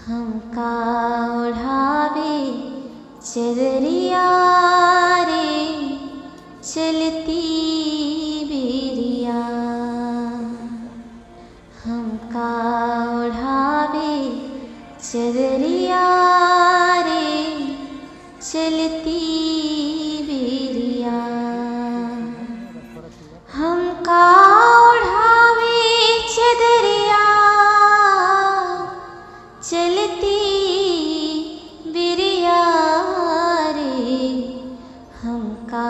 हमका ओढ़ावे चदरिया रे चलती बेरिया। हमका ओढ़ावे चदरिया रे चलती बेरिया। हमका ओढ़ावे चदरिया चलती बिरिया रे। हमका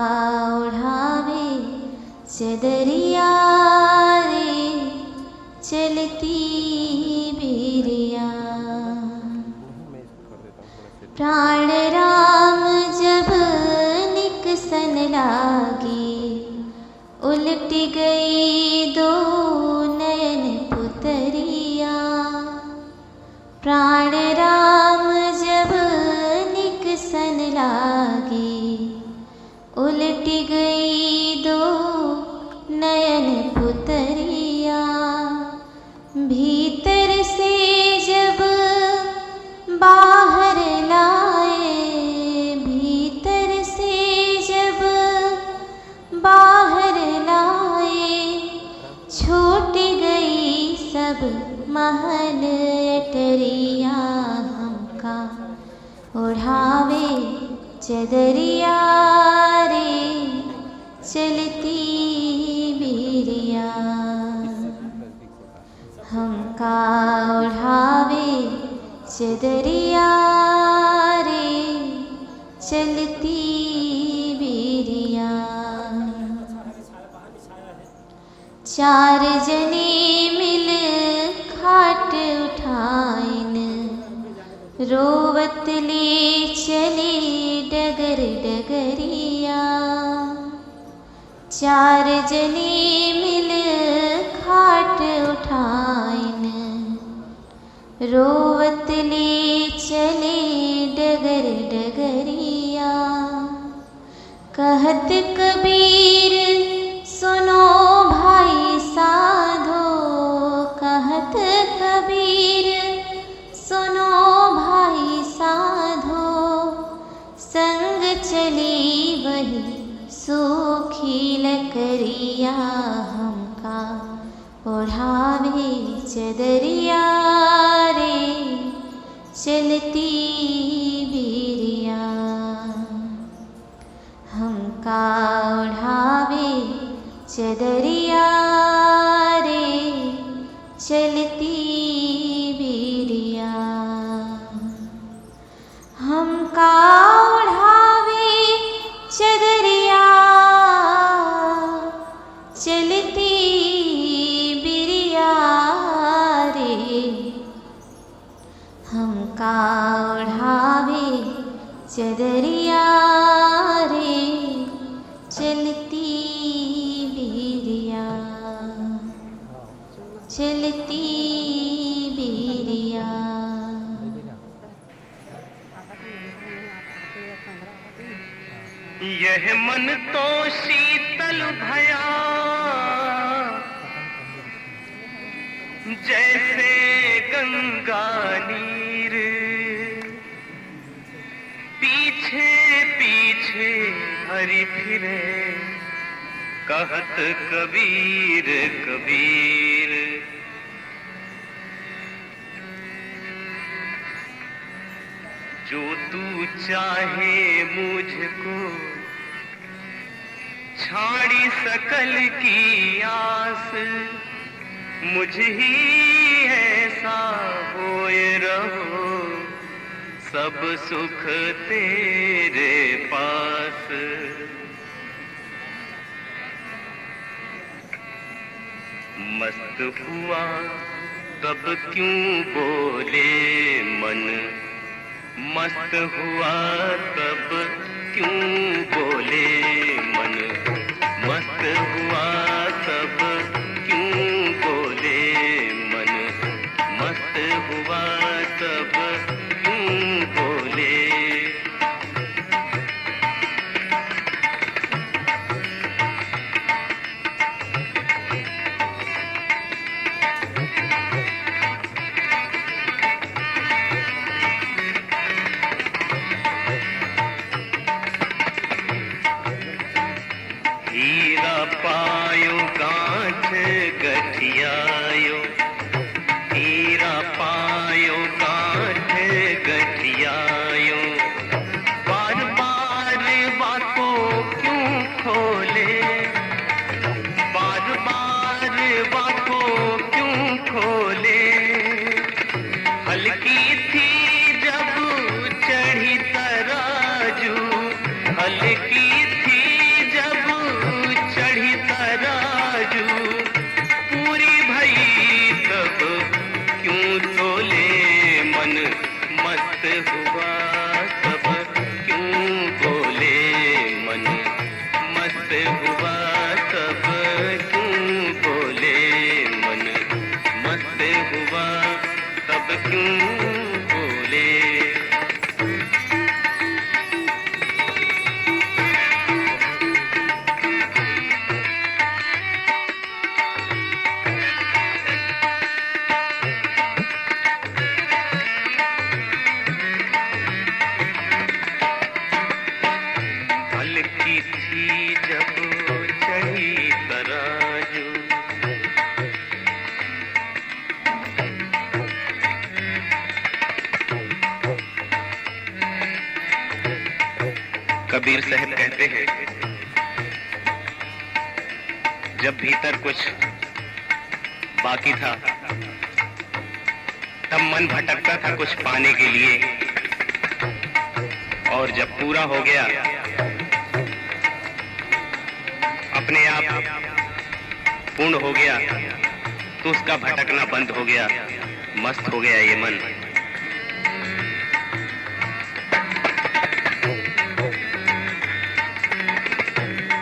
ओढ़ावे चदरिया रे चलती बिरिया। प्राण राम जब निकसन लागी उलट गई दो नयन पुतरिया। प्राण राम जब निकसन लागी उलट गई दो नयन पुतरिया। भीतर से जब बाहर लाए, भीतर से जब बाहर लाए, छूट गई सब महल अटरिया। हमका ओढ़ावे चदरिया रे चलती बिरिया। हमका ओढ़ावे चदरिया रे चलती बिरिया। चार जने मिल खाट उठाइन रोवत ले चले डगर डगरिया। चार जने मिल खाट उठाइन रोवत ले चले डगर डगरिया। कहत कबीर सुनो भाई साधो, कहत कबीर सुनो भाई साधो, संग चली वही सूखी लकड़िया। हमका ओढ़ावे चदरिया रे चलती बिरिया। हमका ओढ़ावे चदरिया रे चलती बिरिया। हमका ओढ़ावे चदरिया चलती बिरिया रे। हमका ओढ़ावे चदरिया रे चलती बिरिया चलती बिरिया। यह मन तो शीतल भया जैसे गंगा नीर। पीछे पीछे हरि फिरे कहत कबीर कबीर। जो तू चाहे मुझको छाड़ी सकल की आस, मुझ ही ऐसा होए रहो सब सुख तेरे पास। मस्त हुआ तब क्यों बोले मन, मस्त हुआ तब क्यों बोले मन। मस्त हुआ तब क्यों बोले मन, मस्त हुआ तब क्यों बोले। कबीर साहब कहते हैं, जब भीतर कुछ बाकी था तब मन भटकता था कुछ पाने के लिए, और जब पूरा हो गया अपने आप पूर्ण हो गया तो उसका भटकना बंद हो गया, मस्त हो गया ये मन।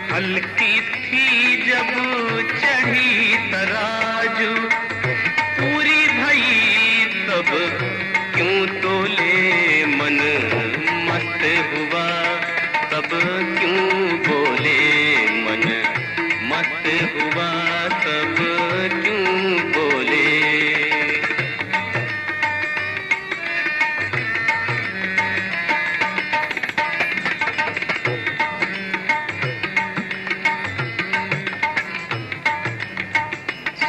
हल्की थी जब चढ़ी तराजू, पूरी भई तब क्यों तोले मन, मस्त हुआ तब क्यों बोले मन, मस्त हुआ तब क्यों बोले।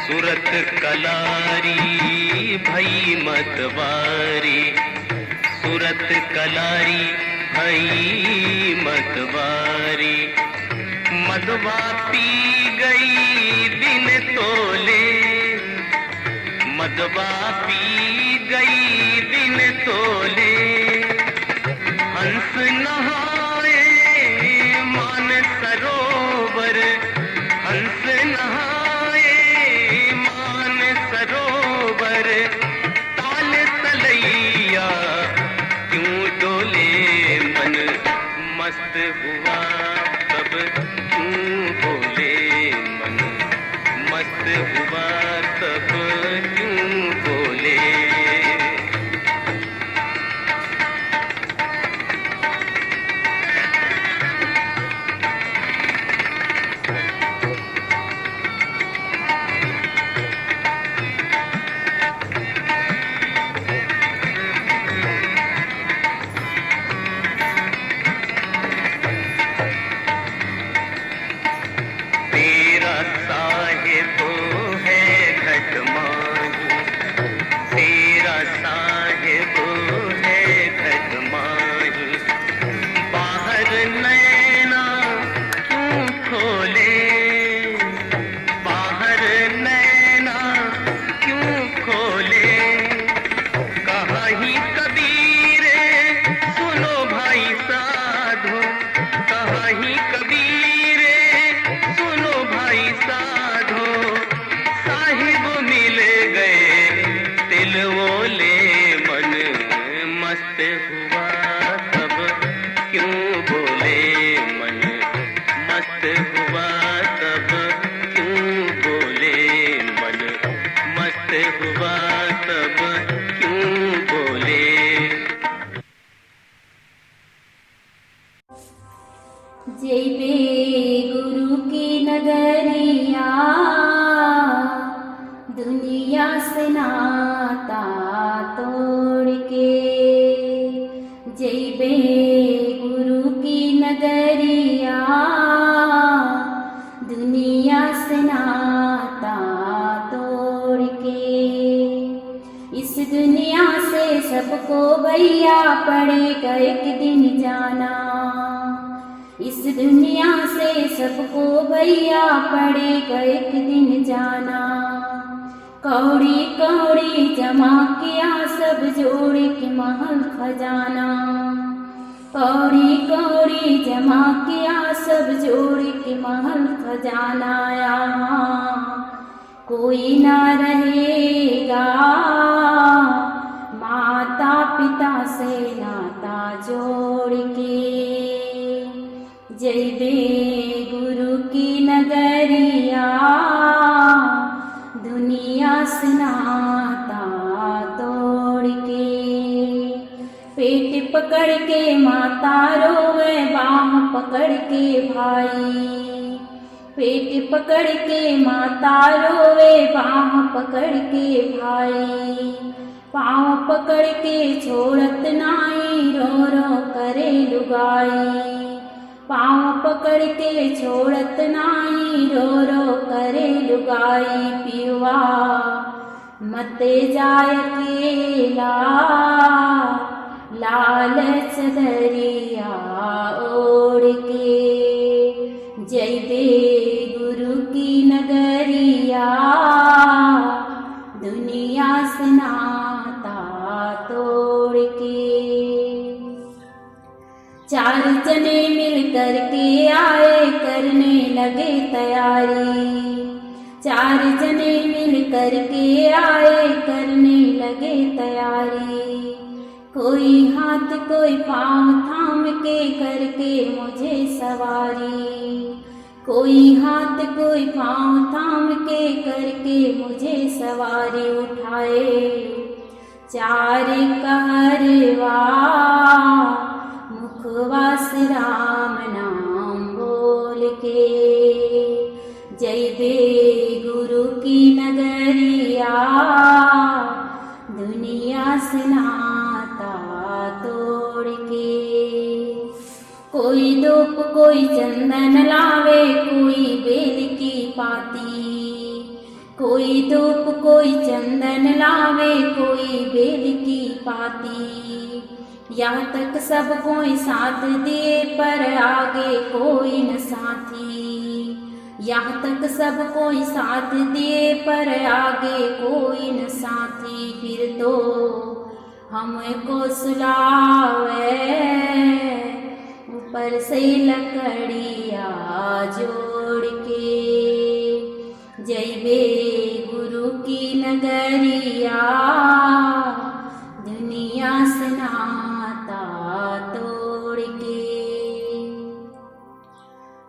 सूरत कलारी भई मतवारी, सूरत कलारी भई मतवारी, मदवा पी गई दिन तोले, मदवा पी गई दिन तोले। हंस नहाए मान सरोवर, हंस नहाए मान सरोवर, ताल तलैया क्यों डोले मन, मस्त हुआ तब क्यों बोले मन, मस्त हुआ तब क्यों बोले। तेरा साहिब है घट माही, तेरा साहिब है घट माही, बाहर नैना क्यों खोले, बाहर नैना क्यों खोले। कहा ही कबीर सुनो भाई साधो, कहा ही कबीर सुनो भाई साधो, साहिब मिल गए तिल वोले मन, मस्त हुआ तब क्यों बोले मन, मस्त हुआ तब क्यों बोले मन, मस्त हुआ तब क्यों बोले। जैबे गुरु की नगरिया, दुनिया से नाता तोड़ के, जैबे गुरु की नगरिया, दुनिया से नाता तोड़ के। इस दुनिया से सबको भैया पड़ेगा एक दिन जाना, इस दुनिया से सबको भैया पड़ेगा एक दिन जाना। कौड़ी कौड़ी जमा किया सब जोड़ के महल खजाना, कौड़ी कौड़ी जमा किया सब जोड़ के महल खजाना। यहाँ कोई ना रहेगा माता पिता से नाता जोड़ के, जैबे गुरु की नगरिया, दुनिया से नाता तोड़ के। पेट पकड़ के माता रोवे बाह पकड़ के भाई, पेट पकड़ के माता रोवे बाह पकड़ के भाई। पाँव पकड़ के छोड़त नाई रो रो करे लुगाई, पाँव पकड़ के छोड़त नाई रो रो करे लुगाई। पियुआ मते जाय अकेला लालच दरिया ओढ़ चार जने मिल कर के आए करने लगे तैयारी। चार जने मिल कर के आए करने लगे तैयारी। कोई हाथ कोई पाँव थाम के करके मुझे सवारी। कोई हाथ कोई पाँव थाम के करके मुझे सवारी। उठाए चार कहरवा मुखवास राम नाम बोल के। जैबे गुरु की नगरिया दुनिया से नाता तोड़ के। कोई धूप कोई चंदन लावे कोई बेल की पाती। कोई धूप कोई चंदन लावे कोई बेल की पाती। यहाँ तक सब कोई साथ दिए पर आगे कोई न साथी। यहाँ तक सब कोई साथ दिए पर आगे कोई न साथी। फिर तो हमको सुलावे ऊपर से लकड़िया जोड़ के। जैबे गुरु की नगरिया दुनिया से नाता तोड़ के।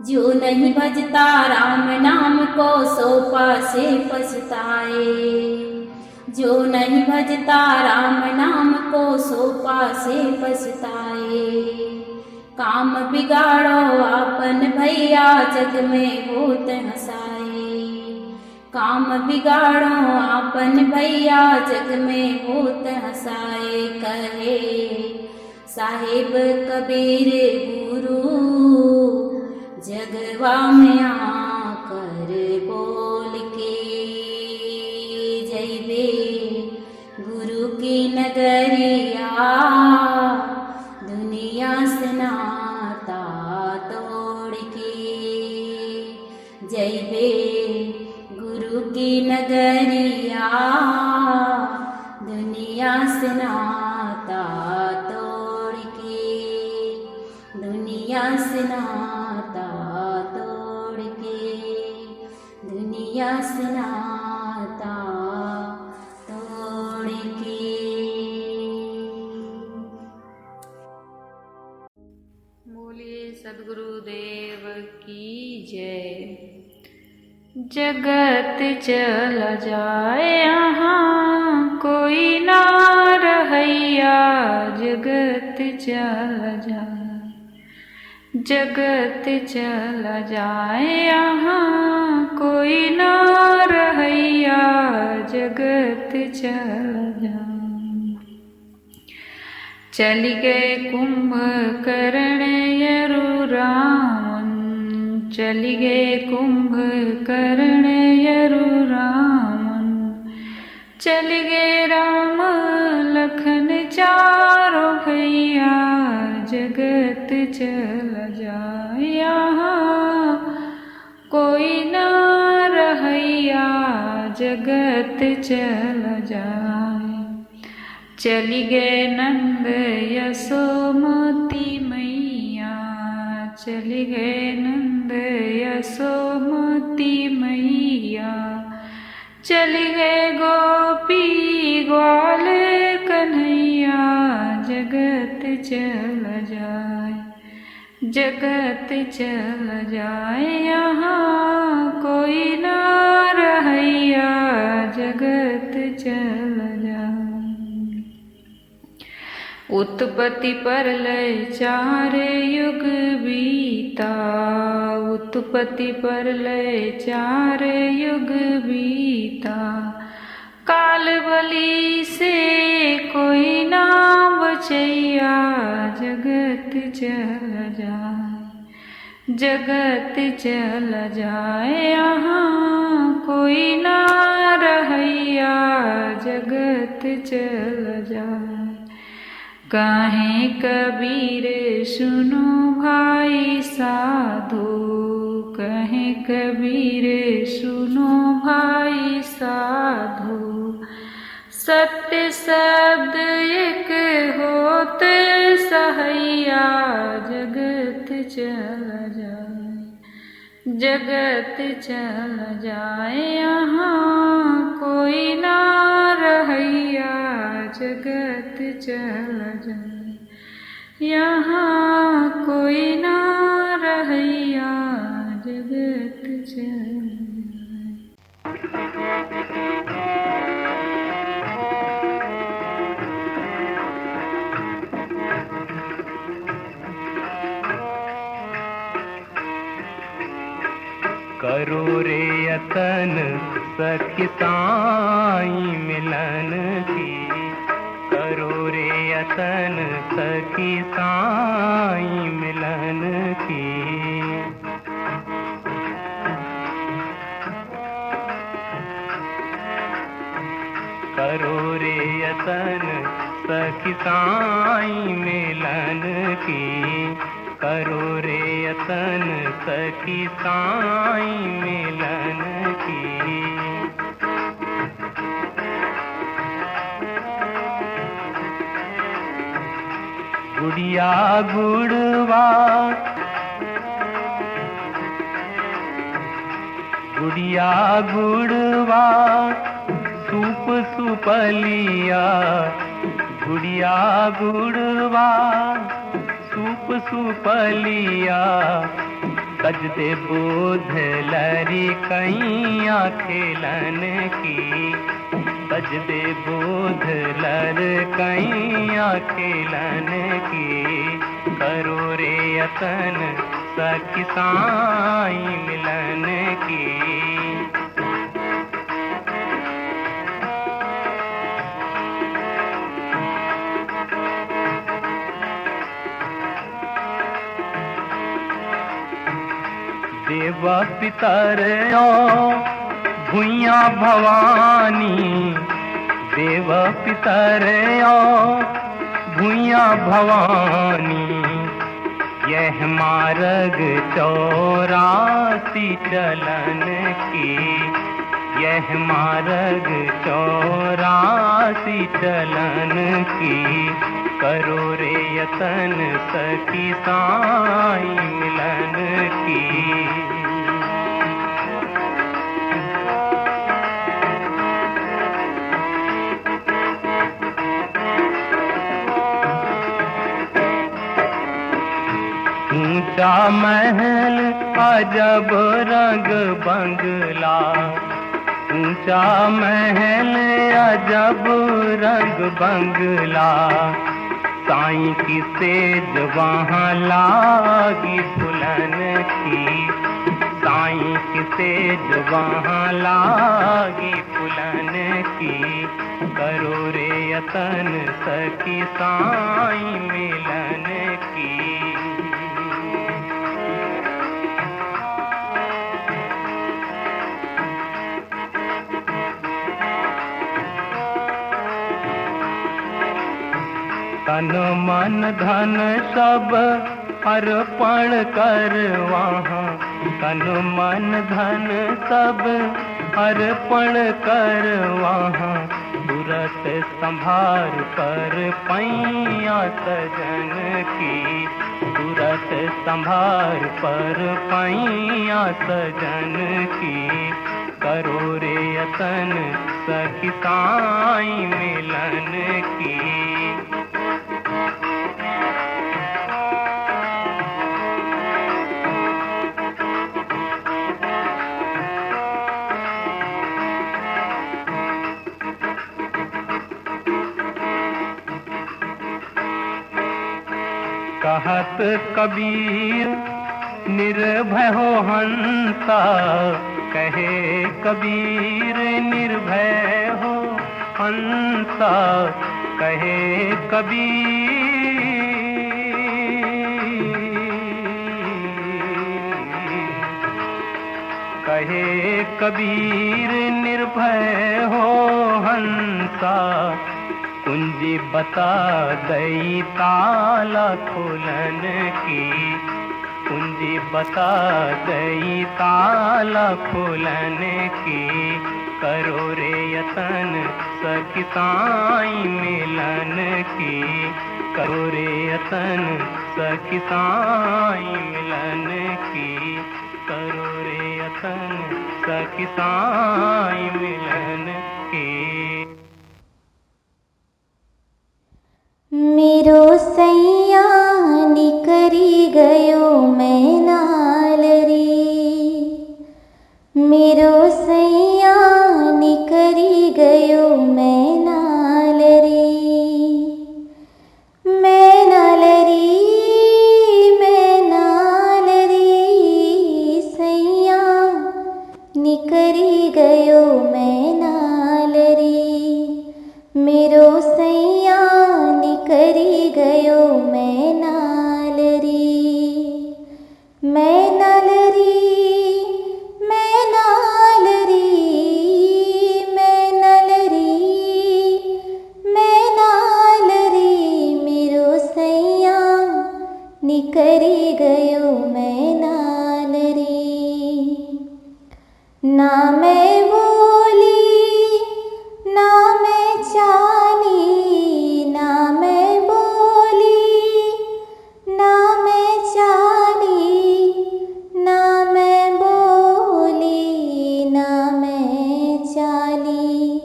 जो नहीं भजता राम नाम को सो पासे पछताए। जो नहीं भजता राम नाम को सो पासे पछताए। काम बिगाड़ो आपन भैया जग में होत हंसाए। काम बिगाड़ो आपन भैया जग में होत हंसाए। कहे साहिब कबीर गुरु जगवा में आकर बोल के। जैबे गुरु की नगरिया दुनिया से नाता तोड़ के। जैबे गुरु की नगरिया दुनिया से नाता तोड़ के। दुनिया से नाता तोड़ के। दुनिया से नाता तोड़ के। बोलिए सद्गुरुदेव की जय। जगत चला जाए यहाँ कोई ना रहैया। जगत चला जाए। जगत चला जाए यहाँ कोई ना रहैया। जगत चला जाए। चली गए कुंभकर्ण यरुरामन। चली गए कुंभकर्ण यरुरामन। चली गए राम लखन चारों भैया। जगत चला जाए यहाँ कोई ना रहैया। जगत चला जाए। चली गए नंद यशोमती मैया। चली गए नंद यशोमती मैया। चली गए गोपी ग्वाल कन्हैया। जगत चला जाए। जगत चला जाए यहाँ कोई ना रहैया। जगत चला जाए। उत्पत्ति प्रलय चार युग बीता। उत्पत्ति प्रलय चार युग बीता। काल बलि से कोई ना बचैया। जगत चला जाए। जगत चला जाए यहाँ कोई ना रहैया। जगत चला जाए। काहे कबीर सुनो भाई साधो। कहे कबीर सुनो भाई साधो। सत्य शब्द एक होत सहैया जगत चल जाए, जगत चल जाए यहाँ कोई ना रहैया, जगत चल जाए यहाँ कोई ना रहैया, जगत चल करो रे यतन सखी साईं मिलन की, करो रे यतन सखी साईं मिलन की। करो रे यतन सखी साईं मिलन की, करो रे यतन सखी साईं मिलन की। गुड़िया गुड़वा, गुड़िया गुड़वा सूप सुपलिया, गुड़िया गुड़वा सूप सुपलिया। तज दे बोध लरी कैया खेलन की, तज दे बोध लर कैया खेलन की। करो रे यतन सखी साईं मिलन की। देवा पितर भुइया भवानी, देवा पितर भुइया भवानी। यह मार्ग 84 चलन की, यह मार्ग 84 चलन की। करो रे यतन सखी साईं मिलन की। ऊंचा महल अजब रंग बंगला, ऊंचा महल अजब रंग बंगला। साईं की सेज वहाँ लागी फुलन की, साईं की सेज वहाँ लागी फुलन की। करो रे यतन सखी साईं मिलन की। तन मन धन सब अर्पण कर वहाँ, तन मन धन सब अर्पण कर वहाँ। तुरत संभार पर पैया सजन की, तुरत संभार पर पैया सजन की। करो रे यतन सखी साईं मिलन की। कहत कबीर निर्भय हो हंसा, कहे कबीर निर्भय हो हंसा। कहे कबीर, कहे कबीर निर्भय हो हंसा। कुंजी बता दई ताला खोलन की, कुंजी बता दई ताला खोलन की। करो रे यतन सखी साई मिलन की, करो रे यतन सखी साई मिलन की, करो रे यतन सखी साई मिलन की। मेरो सैया निकरी गयो मैं नाल रे, मेरो सैया निकरी गयो मैं नाल रे, मैं नाल रे, मैं नाल रे, सैया निकरी गयो मैं नाल रे, मेरो सैया निकरी गयो मैं नाल रे, मैं नाल रे, मैं नाल रे, मैं नाल रे, मैं नाल रे, मेरो सैया निकरी गयो मैं नाल रे। ना मैं बोली ना मैं चाली, ना मैं बोली ना मैं चाली, ना मैं बोली ना मैं चाली,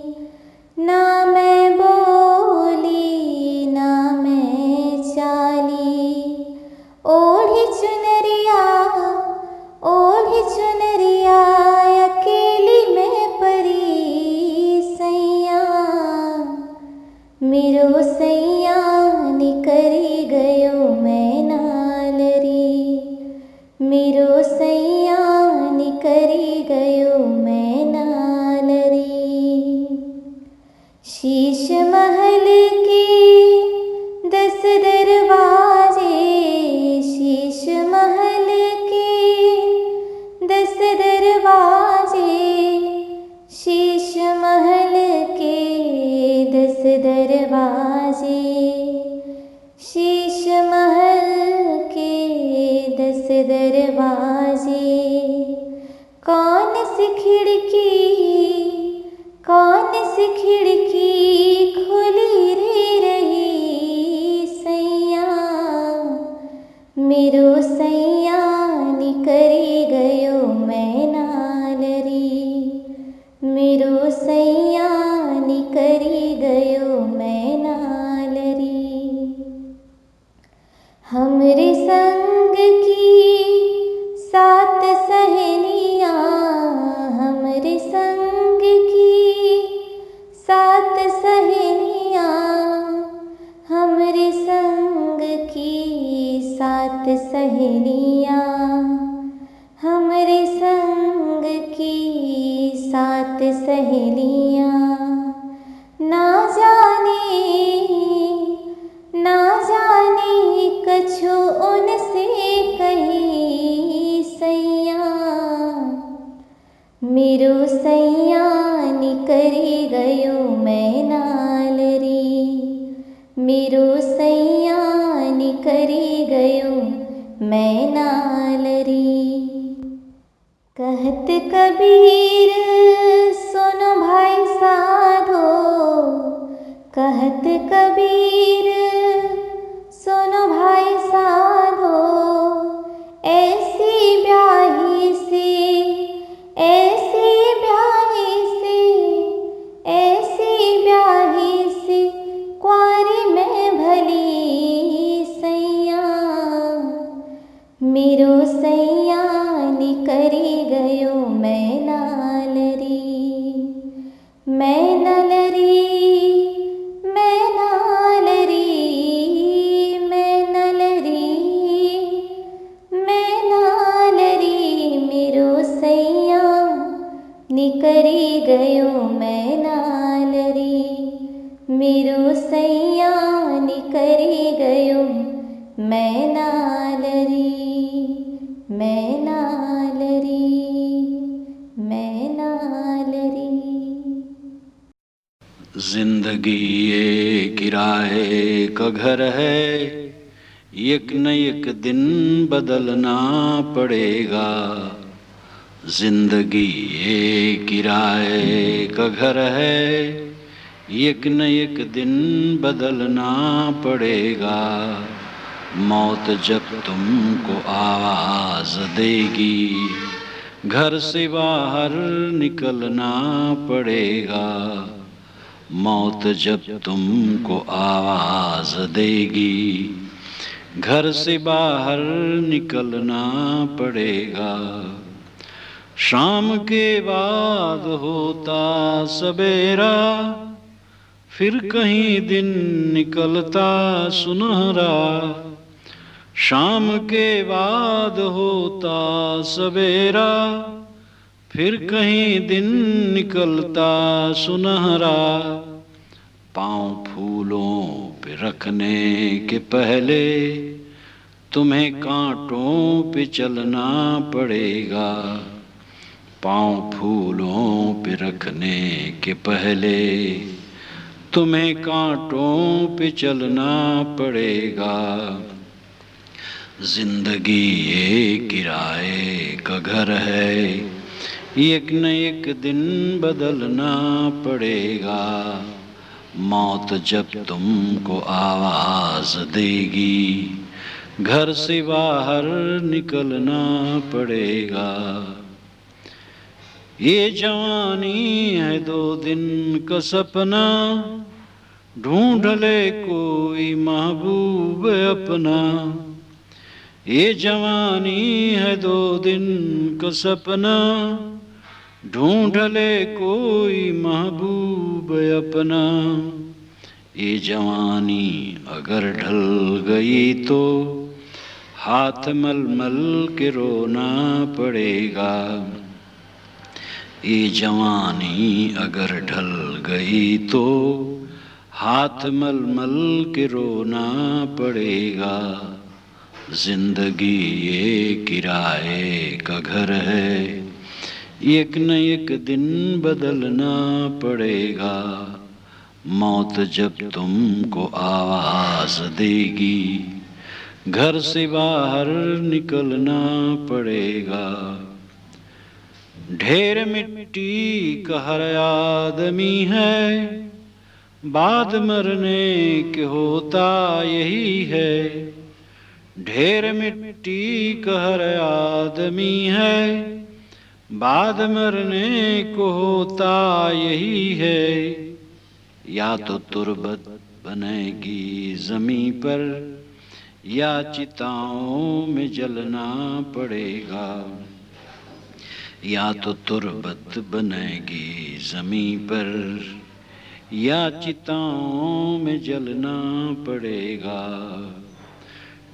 ना मैं बोली ना मैं चाली, ओढ़ी चुनरिया ओढ़ी चुनरिया अकेली मैं परी सैया, मेरो सैया निकरी गयो मैं नाल रे, मेरो सैया निकरी गयो मैं नाल रे। शीश महल के 10 दरवाजे, शीश महल के 10 दरवाजे, शीश महल के 10 दरवाजे, शीश महल के 10 दरवाजे, कौन सी खिड़की कौन सी खिड़की खुली रे रही सैया, मेरो सैया निकरी गयो मैं नाल रे, मेरो सैया निकरी गयो मैं नाल रे। हमरे संग की 7 सहेलियाँ, हमरे संग की 7 सहेलियाँ, हमरे संग की 7 सहेलियाँ, हमरे संग की 7 सहेलियाँ, ना जाने कछु उनसे कही सैया, मेरो सैया निकरी गयो मैं नाल रे, मेरो सैया निकरी गयो मैं नाल रे। कहत कबीर सुनो भाई साधो, कहत कबीर सुनो भाई साधो, ऐसी ब्याही से ऐसी ब्याही से ऐसी ब्याही से कुंवारी में भली सैया, मेरो सैया निकरी गयो मैं नाल रे, मैं नाल रे, मैं नाल रे, मैं नाल रे, मैं नाल रे, मेरो सैया निकरी गयो मैं नाल रे, मेरो सैया निकरी गयो मैं नाल रे, मैं नाल रे, मैं नाल रे। जिंदगी ये किराए का घर है, एक न एक दिन बदलना पड़ेगा। जिंदगी ये किराए का घर है, एक न एक दिन बदलना पड़ेगा। मौत जब तुमको आवाज देगी, घर से बाहर निकलना पड़ेगा। मौत जब तुमको आवाज देगी, घर से बाहर निकलना पड़ेगा। शाम के बाद होता सवेरा, फिर कहीं दिन निकलता सुनहरा। शाम के बाद होता सवेरा, फिर कहीं दिन निकलता सुनहरा। पाँव फूलों पे रखने के पहले तुम्हें कांटों पे चलना पड़ेगा। पाँव फूलों पे रखने के पहले तुम्हें कांटों पे चलना पड़ेगा। जिंदगी ये किराए का घर है, एक न एक दिन बदलना पड़ेगा। मौत जब तुमको आवाज देगी, घर से बाहर निकलना पड़ेगा। ये जवानी है 2 दिन का सपना, ढूंढ ले कोई महबूब अपना। ये जवानी है 2 दिन का सपना, ढूंढ ले कोई महबूब अपना। ये जवानी अगर ढल गई तो हाथ मल मल के रोना पड़ेगा। ये जवानी अगर ढल गई तो हाथ मल मल के रोना पड़ेगा। जिंदगी ये किराए का घर है, एक न एक दिन बदलना पड़ेगा। मौत जब तुमको आवाज देगी, घर से बाहर निकलना पड़ेगा। ढेर मिट्टी का हर आदमी है, बाद मरने के होता यही है। ढेर मिट्टी का हर आदमी है, बाद मरने को होता यही है। या तो तुरबत बनेगी जमीन पर, या चिताओं में जलना पड़ेगा। या तो तुरबत बनेगी जमीन पर, या चिताओं में जलना पड़ेगा।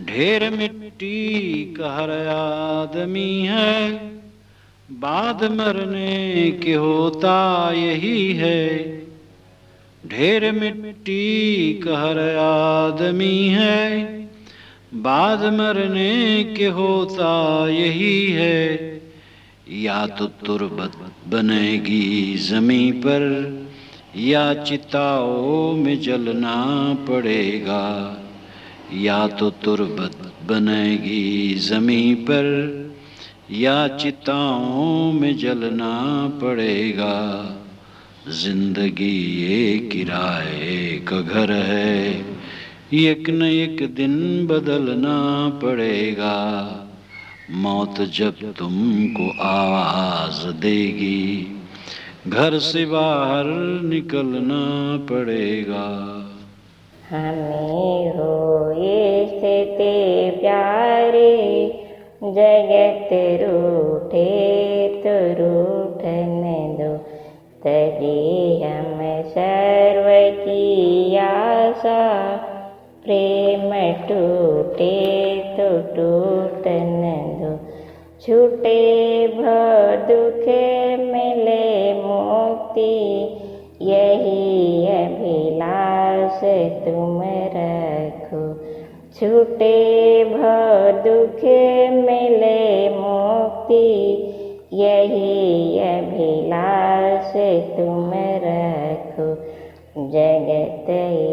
ढेर मिट्टी का हर आदमी है, बाद मरने के होता यही है। ढेर मिट्टी का हर आदमी है, बाद मरने के होता यही है। या तो तुरबत बनेगी जमीन पर, या चिताओं में जलना पड़ेगा। या तो तुरबत बनेगी जमीन पर, या चिताओं में जलना पड़ेगा। जिंदगी ये किराए का घर है, एक न एक दिन बदलना पड़ेगा। मौत जब तुमको आवाज देगी, घर से बाहर निकलना पड़ेगा। हमें होए से ते प्यारे, जगत रूठे तो रूठन दो। तजी हम सर्व की आशा, प्रेम टूटे तो टूटन दो। छूटे भव दुख मिले मुक्ति, यही अभिलाष तुम रखो। छूटे भव दुख मिले मुक्ति, यही अभिलाष तुम रखो। जगत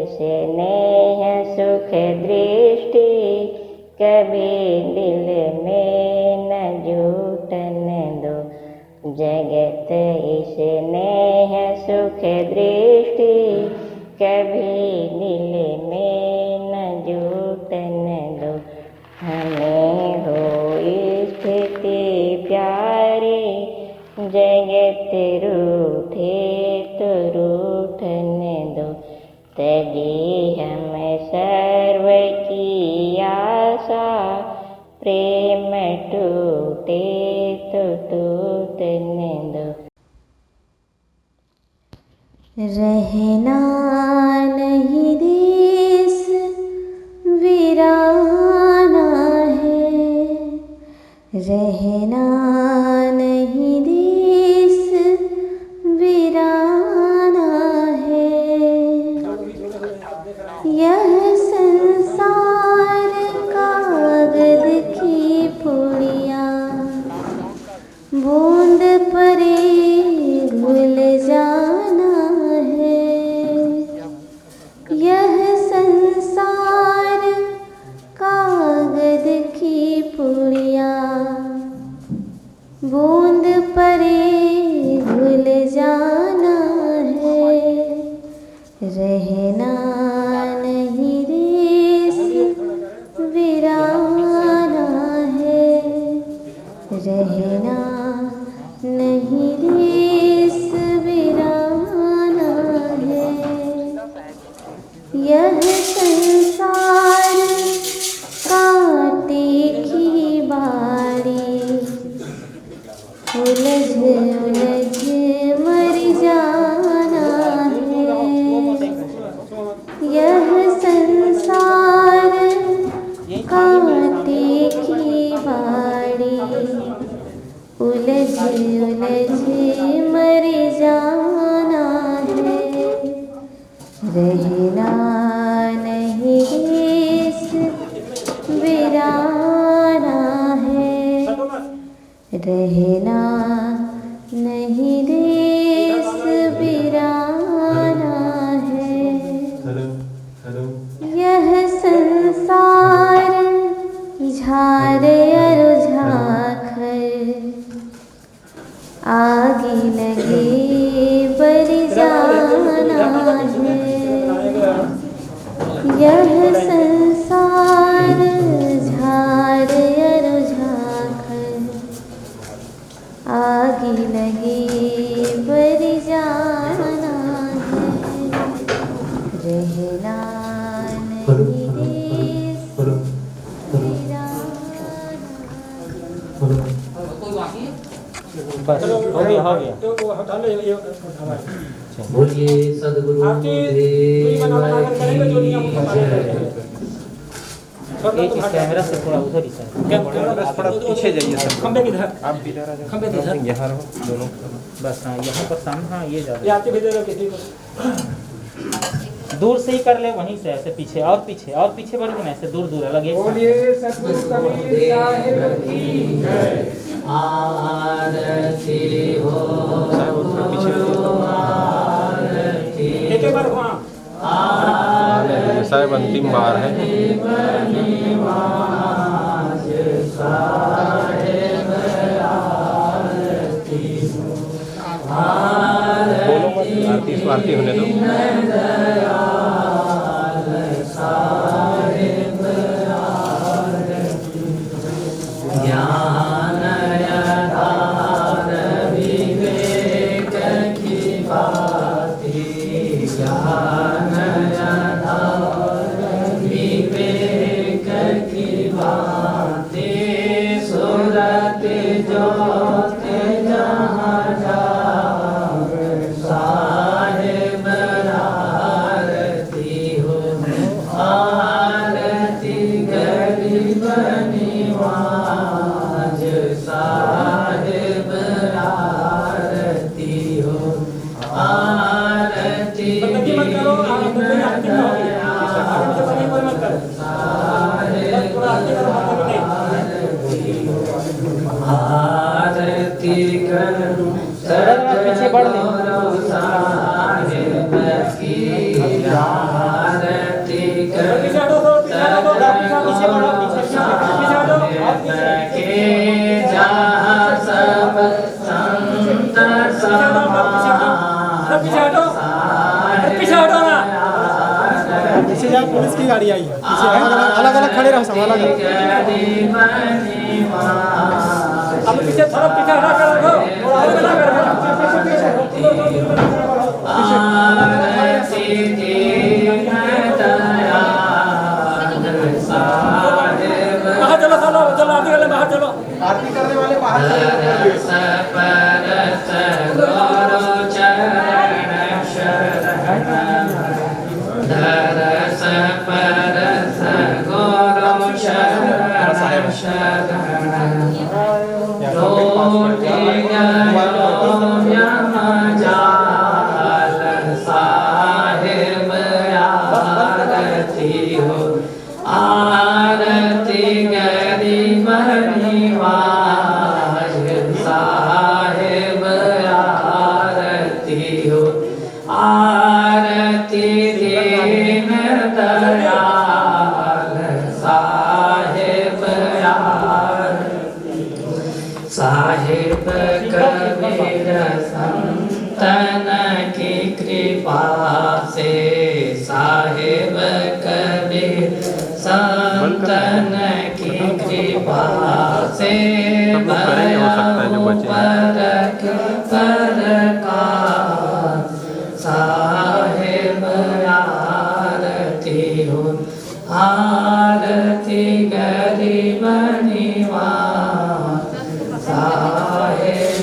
स्नेह सुख दृष्टि, कभी दिल में न जूटन दो। जगत स्नेह सुख दृष्टि, कभी दिल में न जूटन दो हमें हो स्थिति प्यारे जगत रूठे तो रूठन दो तजी हम सर्व की आशा प्रेम टूटे तो टूटन दो। रहना नहीं देश वीराना है, रहना नहीं देश वीराना है। यह संसार कागज की पुड़िया बूंद परे घुल जाना है। यह संसार कागज की पुड़िया बूंद परे घुल जाना है। रहना नहीं देश वीराना है, रहना नहीं देश वीराना है। यह संसार कांटे की बाड़ी उलझ उलझ मर जाना है। यह संसार कांटे की बाड़ी उलझ उलझ मर जाना है। रहना नहीं देश वीराना है, रहना नहीं देश वीराना है। यह संसार झाड़ और झाखर आगे लगे बर जाना है। यह संसार झाड़ और झाखर आगे लगे बर जाना है। रहना नहीं देश बस हो गया हो गया। बोलिए सदगुरु देव एक इस कैमरा से थोड़ा उधर ही सर, थोड़ा पीछे जाइए सर। खंबे किधर आप भी इधर आ जाओ, खंबे किधर यहाँ रहो दोनों। बस हाँ यहाँ पर सामने हाँ ये जा ये आपके भेजो किसी को दूर से ही कर ले वहीं से ऐसे पीछे और पीछे बढ़ ना ऐसे दूर दूर लगे। बोलिए सतगुरु कबीर साहिब की आरती हो एक बार वहाँ साहब अंतिम बार है। बोलो मत, आरती होने दो। पीछे बढ़ ले। पुलिस की गाड़ी आई है अलग अलग खड़े रहो सब अलग अब पीछे थोड़ा पीछे हटा कर रखो और अलग अलग चलो चलो चलो आरती करने बाहर चलो आरती करने वाले बाहर साहिब कबीर संतन की कृपा से साहिब कबीर संतन की कृपा से साहिब आरती हो आरती गरीब निवास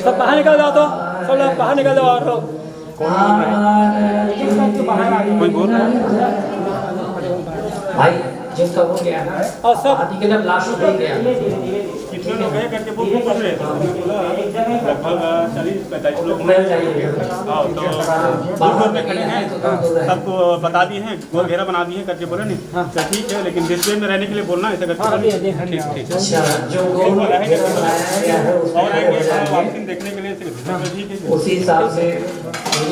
सब बाहर निकल जाओ तो सब लोग बाहर निकल जाओ और लोग कोई बोल भाई जिसका हो गया ना और सब आदि के लाश हो गया कितने लोग गए करके बोल रहे लगभग 40-45 लोग मिल जाएंगे हाँ तो दूर पे खड़े हैं सबको बता दिए हैं गोल घेरा बना दिए हैं करके बोले नहीं तो ठीक है लेकिन डिस्प्ले में रहने के लिए बोलना ऐसा करके ठीक अच्छा जो गोल और आएंगे वापसी देखने के लिए ठीक है उसी हिसाब से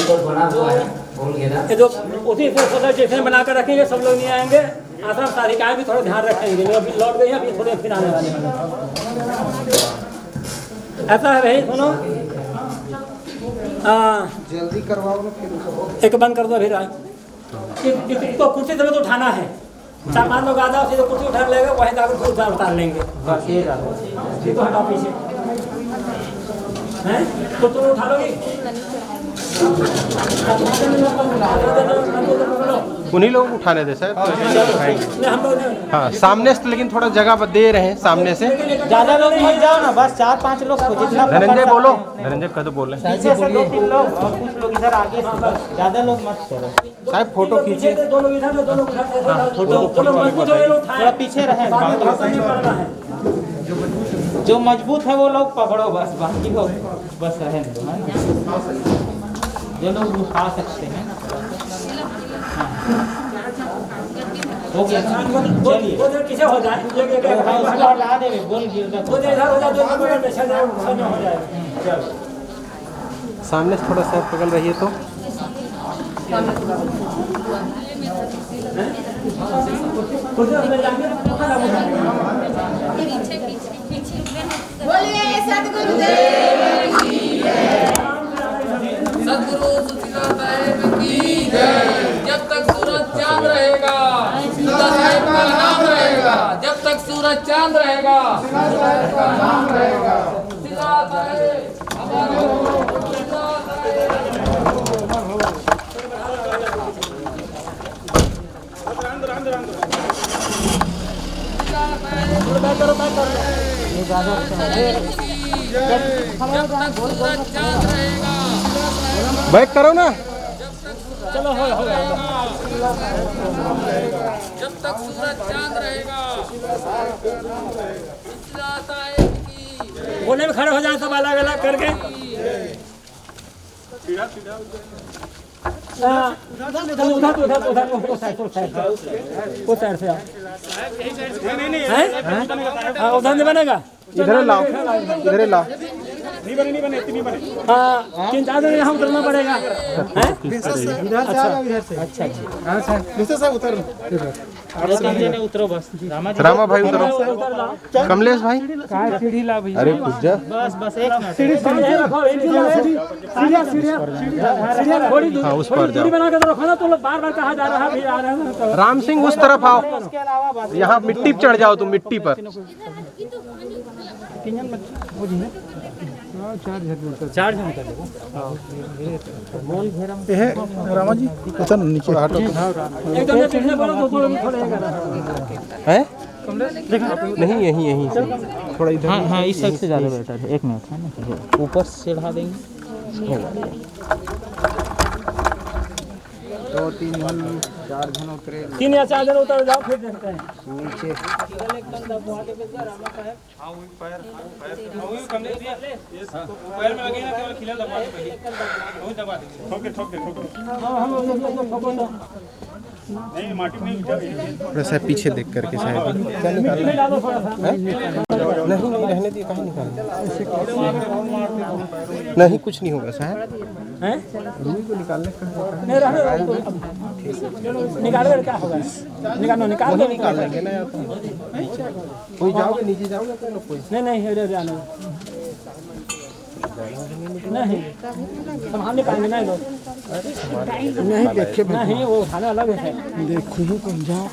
तो बना हुआ है गोल घेरा ये जो उसी से जैसे बना कर रखेंगे सब लोग नहीं आएंगे आश्रम साधिकाएं भी थोड़ा ध्यान रखेंगे अभी लौट गई अभी थोड़े फिर आने वाले ऐसा है भाई सुनो जल्दी करवाओ ना फिर एक बंद कर दो फिर इसको कुर्सी से तो उठाना है 4-5 लोग आ जाओ सीधे कुर्सी उठा लेगा वहीं जाकर खुद उतार लेंगे तो हटा पीछे हैं तो तुम उठा लोगी उन्हीं लोग उठाने दे सर हाँ सामने से लेकिन थोड़ा जगह दे रहे हैं सामने से ज्यादा लोग मत जाओ ना बस 4-5 लोग जितना धनंजय बोलो धनंजय कद बोले पीछे से 2-3 लोग और कुछ लोग इधर आगे से ज्यादा लोग मत करो साहब फोटो खींचे दोनों इधर दोनों थोड़ा पीछे रहे जो मजबूत है वो लोग पकड़ो बस बाकी लोग बस रहे जो लोग उठा सकते हैं हो गया चलिए पीछे हो जाए हटा देंगे गोल गिर सामने से थोड़ा सा पकड़ रही है तो बोलिए सद्गुरुदेव की जय सद्गुरु सुशीला साहिब की जय जब तक सूरज चांद रहेगा सुशीला साहिब का नाम रहेगा जब तक सूरज चांद रहेगा सुशीला साहिब हमारे सुशीला बैक करो ना चलो हो जब तक सूरज चांद रहेगा बोले में खड़े हो जाए सब अलग अलग करके उधर से उधर से बनेगा इधर लाओ नहीं बने इतनी बने। हाँ 3-4 दिन यहाँ उतरना पड़ेगा। अच्छा उतर उतरो बस। रामा भाई उतरो। कमलेश भाई सीढ़ी ला भैया। अरे कुछ जा बस एक मिनट। हाँ उस पर जाओ। बना के तो रखो ना, तो बार-बार कहा जा रहा है आ रहा है। राम सिंह उस तरफ आओ, यहाँ मिट्टी पर चढ़ जाओ तुम, मिट्टी पर। चार्ज में कर रामा जी उतर नीचे हटो। है नहीं यहीं से थोड़ा इधर। हाँ इस साइड से ज़्यादा बेटर है। 1 मिनट है ना, ऊपर से चढ़ा देंगे। 2-3-4 जन उतरे। 3 या 4 जन उतर जाओ, फिर देखते हैं नीचे। पैर में लगे ना, केवल खिला दबा दे पहले, वही दबा दे, ठोक दे। नहीं माटी नहीं उठा। थोड़ा सा पीछे देख करके शायद क्या निकालना है? नहीं रहने दिए, कहीं निकालना नहीं, कुछ नहीं होगा शायद। रूई को निकालने का निकाल क्या होगा? निकाल लेंगे ना यार। कोई जाओगे नीचे जाओगे तो कोई नहीं नहीं संभाल नहीं पाएंगे ना लोग। नहीं देखे नहीं, वो उठाना अलग है। देखो पंजाब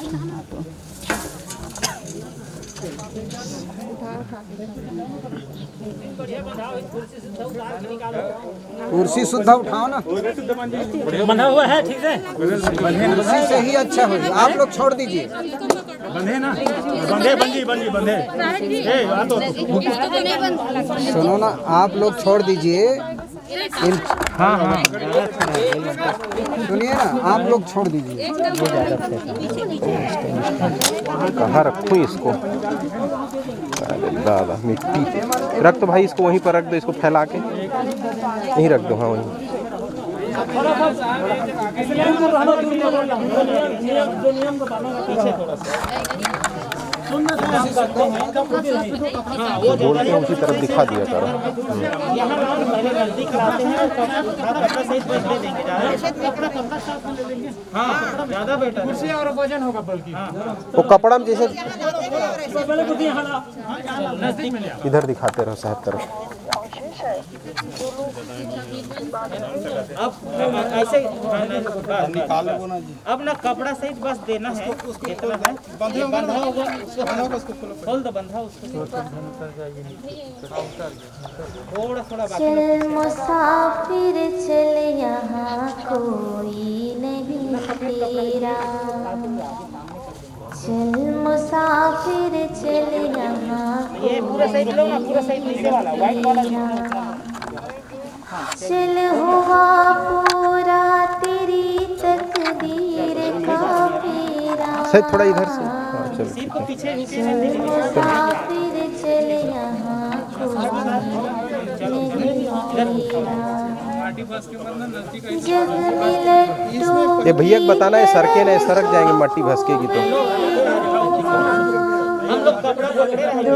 कुर्सी सुद्धा उठाओ ना। बंधा हुआ है ठीक है, कुर्सी से ही अच्छा हो। आप लोग छोड़ दीजिए। बंधे ना, बंधे। सुनो ना, आप लोग छोड़ दीजिए। हाँ सुनिए ना, आप लोग छोड़ दीजिए। कहाँ रखूँ इसको? दादा मिट्टी रख दो भाई, इसको वहीं पर रख दो, इसको फैला के यहीं रख दो। हाँ वहीं। बोलते हैं उसी तरफ दिखा दिया करो। ज़्यादा बेटर कुर्सी और वजन होगा बल्कि। वो कपड़ा में जैसे इधर दिखाते रहो साहब तरफ। अब ऐसे निकालो ना जी। अब ना कपड़ा सहित बस देना है, इतना है। बंधा होगा खोल दो, बंधा उसको थोड़ा चल मुसाफिर चल, यहाँ कोई नहीं तेरा। चल मुसाफिर चल, यहाँ ये पूरा सही लो ना, पूरा सही नीचे वाला व्हाइट वाला। चल हुआ पूरा तेरी तकदीर का फेरा। सही थोड़ा इधर से। चलो सिर को पीछे नीचे चल मुसाफिर चल, यहाँ कोई नहीं तेरा। जग में लट्टू ये भैया को बताना है सरके नहीं, सरक जाएंगे मट्टी भसकेगी तो। हम लोग कपड़ा पकड़े रहेंगे।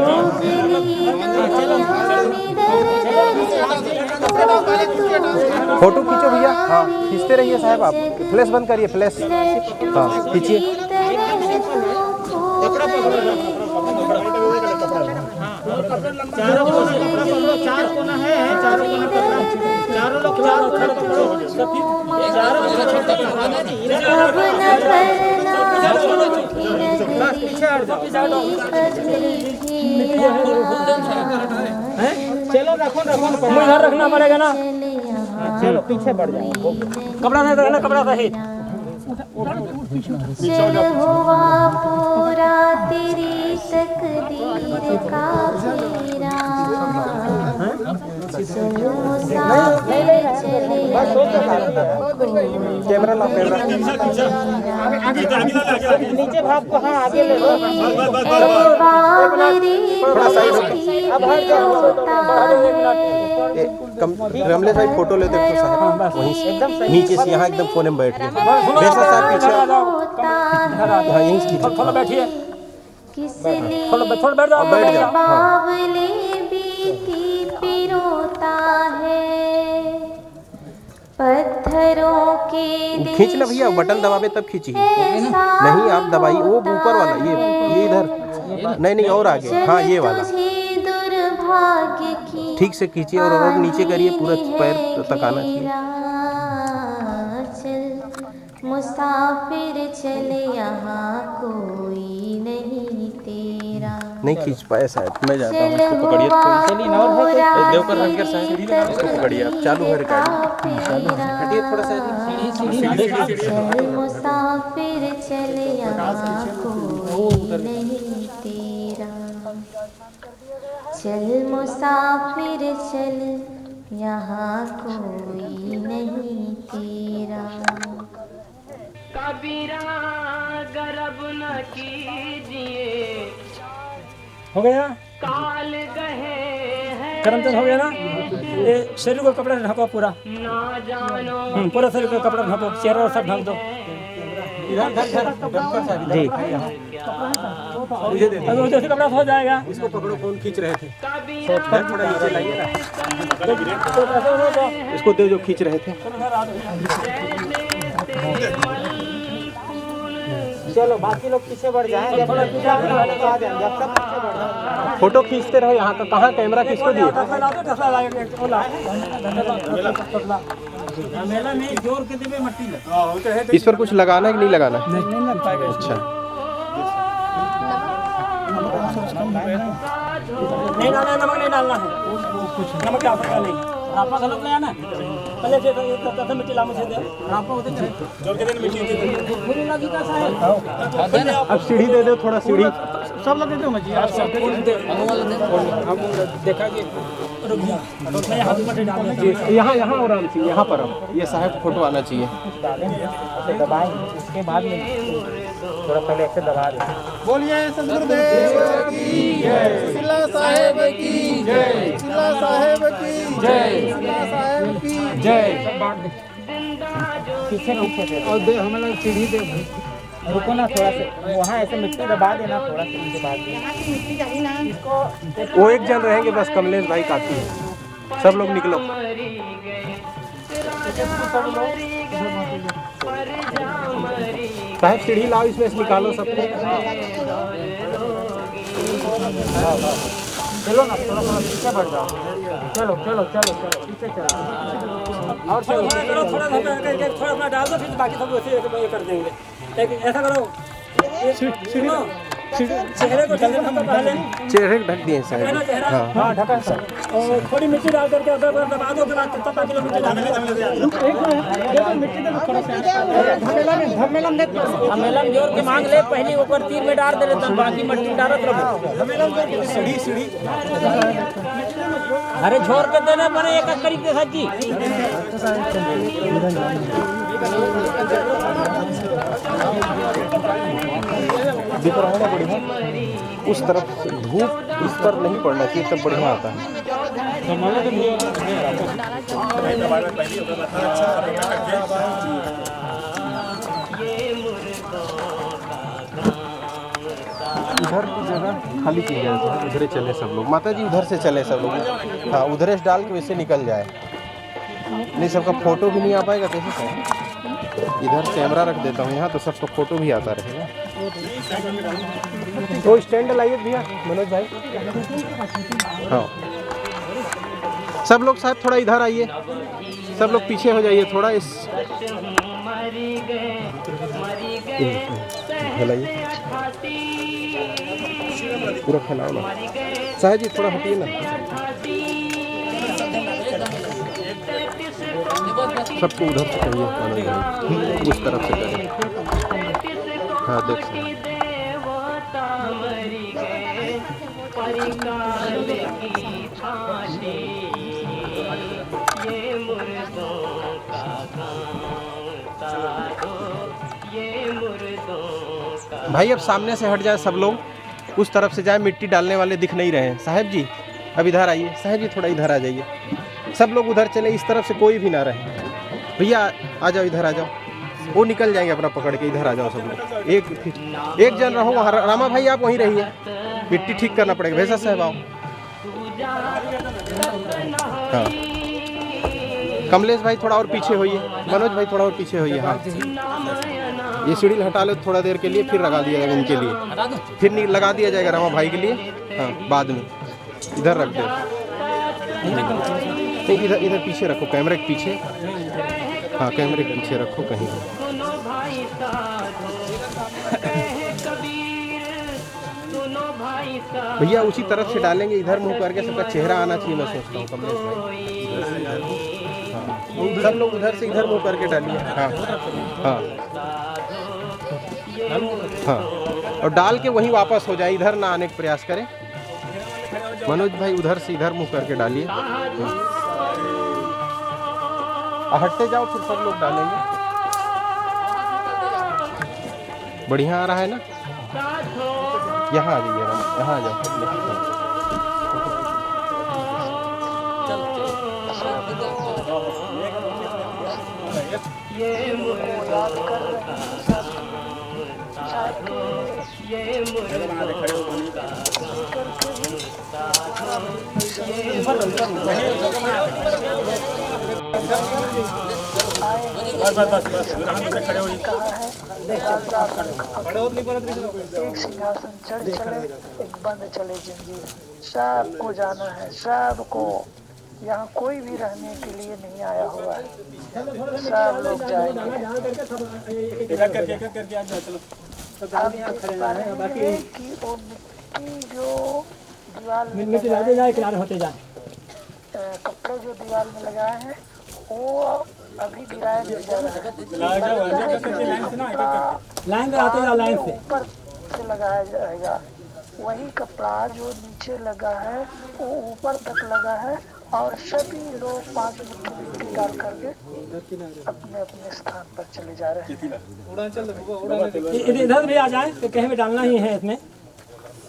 फोटो खींचो भैया। हाँ खींचते रहिए साहब, आप फ्लैश बंद करिए, फ्लैश। हाँ खींचिए। चारों कोना है, चारों कोना कपड़ा। चारों लोग चारों चलो रखो इधर रखना पड़ेगा ना। चलो पीछे बढ़ जाओ। कपड़ा नहीं रखना, कपड़ा सही। चल हुआ पूरा तेरी तकदीर का फेरा। चल मुसाफिर चले, कैमरा ला, कैमरा नीचे भाग को। हाँ आगे ले लो। कमलेश भाई फोटो लेते तो साहब वहीं से नीचे से, यहाँ एकदम कोने में बैठ गए। वैसा साहब पीछे। हाँ यहीं से थोड़ा बैठिए, किस लिए थोड़ा बैठ जाओ। बैठ जाओ। हाँ बावले बीती पिरोता पत्थरों के खींचना भैया, बटन दबावे तब खींचिए। नहीं आप दबाइए, वो ऊपर वाला, ये इधर, नहीं और आगे, हाँ ये वाला दुर्भाग्य की ठीक से खींचिए और नीचे करिए, पूरा पैर तक आना चाहिए। चल मुसाफिर चल, यहाँ कोई नहीं तेरा। नहीं खींच पाए शायद, मैं जाता हूँ, इसको पकड़िए देवकर रंगकर साहब, इसको पकड़िए आप, चालू है रिकॉर्डिंग, हटिए थोड़ा सा। चल मुसाफिर चल, यहाँ कोई नहीं तेरा। चल मुसाफिर चल, यहाँ कोई नहीं तेरा। कबीरा गर्व न कीजिए, हो गया काल गहे हैं करमचंद, हो गया ना। ये शरीर को कपड़ा ढको पूरा, ना जानो पूरा शरीर को कपड़ा ढको, चेहरा और सब ढक दो। जी जैसे कपड़ा हो जाएगा। इसको पकड़ो, कौन खींच रहे थे, कबीरा थोड़ा नीचे लाइए ना, इसको दे जो खींच रहे थे। चलो बाकी लोग पीछे बढ़ जाएं, जब तक पूजा होने वाले तो आ जाएंगे, जब तक पीछे बढ़ जाएं। फोटो खींचते रहो यहाँ का, कहाँ कैमरा किसको दिए? मेला में जोर के देवे मट्टी लग। इस पर कुछ लगाना है कि नहीं लगाना? अच्छा नहीं डालना है, नमक नहीं डालना है, नमक क्या पड़ेगा नहीं, रापा गलत नहीं आना पहले से तो मिट्टी लामू से दे, रापा होते हैं जोर के दिन मिट्टी पूरी लगी का है। अब सीढ़ी दे दो, थोड़ा सीढ़ी सब लग दे दो मजी, आप सब हम देखा कि रुक जा, मैं यहाँ मट्टी डाल दूँ, यहाँ और आना चाहिए, यहाँ पर ये साहब फोटो आना चाहिए। दबाएंगे इसके बाद में थोड़ा पहले ऐसे दबा दे। बोलिए सदगुरुदेव की जय, सुशीला साहेब की जय, सुशीला साहेब की जय, सुशीला साहेब की जय। पीछे पीछे और दे हमें लोग सीढ़ी दे, रुको ना थोड़ा सा, वहाँ ऐसे मिट्टी दबा देना थोड़ा सा, उसके बाद वो एक जन रहेंगे बस, कमलेश भाई काफी है, सब लोग निकलो। साहब सीढ़ी लाओ, इसमें से निकालो सब। चलो ना थोड़ा थोड़ा पीछे बढ़ जाओ, चलो चलो चलो चलो पीछे चलो, और चलो थोड़ा थोड़ा डाल दो, फिर बाकी सब वैसे कर देंगे। ऐसा करो, चेहरे को ढक दो पहले, चेहरे ढक दिए साहब, हाँ ढका सर, और थोड़ी मिट्टी डाल करके अगर दबा दो के बाद तब बाकी लोग मिट्टी डाल धमेलम जोर के मांग ले, पहली ऊपर तीर में डाल दे, तब बाकी मिट्टी डालत रहो। सीढ़ी सीढ़ी अरे छोड़ के देने पड़े एक एक तरीके से जी। दिख रहा है ना बढ़िया, उस तरफ धूप इस पर नहीं पड़ना चाहिए, तब बढ़िया आता है। इधर की जगह खाली की जाए, उधर चले सब लोग, माता जी उधर से चले सब लोग, हाँ उधर से डाल के वैसे निकल जाए, नहीं सबका फोटो भी नहीं आ पाएगा कैसे सर। इधर कैमरा रख देता हूँ यहाँ, तो सबका फोटो भी आता रहेगा। तो स्टैंड लाइए भैया मनोज भाई। हाँ सब लोग साहब थोड़ा इधर आइए, सब लोग पीछे हो जाइए थोड़ा, इस फैलाइए पूरा, फैलाओ ना साहब जी, थोड़ा हटिए ना, सबको उधर से चाहिए, उस तरफ से करें। हाँ देख सकते, भाई अब सामने से हट जाए सब लोग, उस तरफ से जाए, मिट्टी डालने वाले दिख नहीं रहे हैं। साहब जी अब इधर आइए, साहब जी थोड़ा इधर आ जाइए, सब लोग उधर चले, इस तरफ से कोई भी ना रहे। भैया आ जाओ, इधर आ जाओ, वो निकल जाएंगे अपना पकड़ के, इधर आ जाओ सब लोग, एक जन रहो वहाँ। रामा भाई आप वहीं रहिए, मिट्टी ठीक करना पड़ेगा। भैसा साहब आओ, हाँ कमलेश भाई थोड़ा और पीछे होइए, मनोज भाई थोड़ा और पीछे होइए। हाँ, ये सीढ़ी हटा लो थोड़ा देर के लिए, फिर लगा दिया जाएगा इनके लिए, फिर नहीं लगा दिया जाएगा रमा भाई के लिए। हाँ, बाद में इधर रख दो, नहीं इधर इधर पीछे रखो, कैमरे के पीछे। हाँ, कैमरे के पीछे रखो कहीं। भैया उसी तरफ से डालेंगे, इधर मुंह करके सबका चेहरा आना चाहिए, मैं सोचता हूँ कमलेश भाई। हाँ, सब लोग उधर से इधर मुंह करके डालिए। हाँ हाँ हाँ, और डाल के वहीं वापस हो जाए, इधर ना आने का प्रयास करें। मनोज भाई उधर से इधर मुंह करके डालिए। हटते जाओ, फिर सब लोग डालेंगे। बढ़िया आ रहा है ना? यहाँ आ जाइए, यहाँ आ जाओ। एक सिंहासन चढ़ चले, एक बंद चले जंजीर। सबको जाना है, सबको। यहाँ कोई भी रहने के लिए नहीं आया हुआ है, सब लोग जाएंगे। कि वो मिट्टी जो दीवार में होते जाए, कपड़े जो दीवार में लगाए हैं वो अभी गिराया नहीं जा रहा है, ऊपर से लगाया जाएगा। वही कपड़ा जो नीचे लगा है वो ऊपर तक लगा है, और सभी लोग 5 मिनट डाल करके अपने अपने स्थान पर चले जा रहे हैं। इधर भी आ जाए तो कहीं भी डालना ही है इसमें।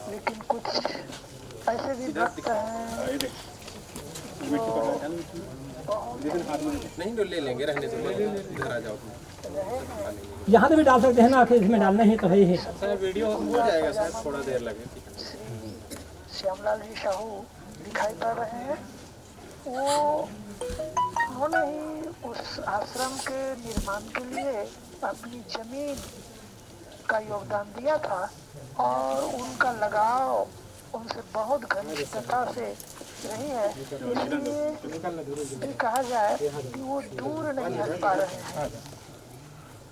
लेकिन कुछ ऐसे भी भक्त हैं नहीं तो ले लेंगे, रहने दो, इधर आ जाओ। यहाँ तो भी डाल सकते हैं ना, आखिर इसमें डालना ही तो है ही। वीडियो हो जाएगा, शायद थोड़ा देर लगे। श्यामलाल जी साहू दिखाई पड़ रहे हैं। वो उन्होंने ही उस आश्रम के निर्माण के लिए अपनी जमीन का योगदान दिया था, और उनका लगाव उनसे बहुत घनिष्ठता से रही है। इसलिए कहा जाए कि वो दूर नहीं हट पा रहे हैं।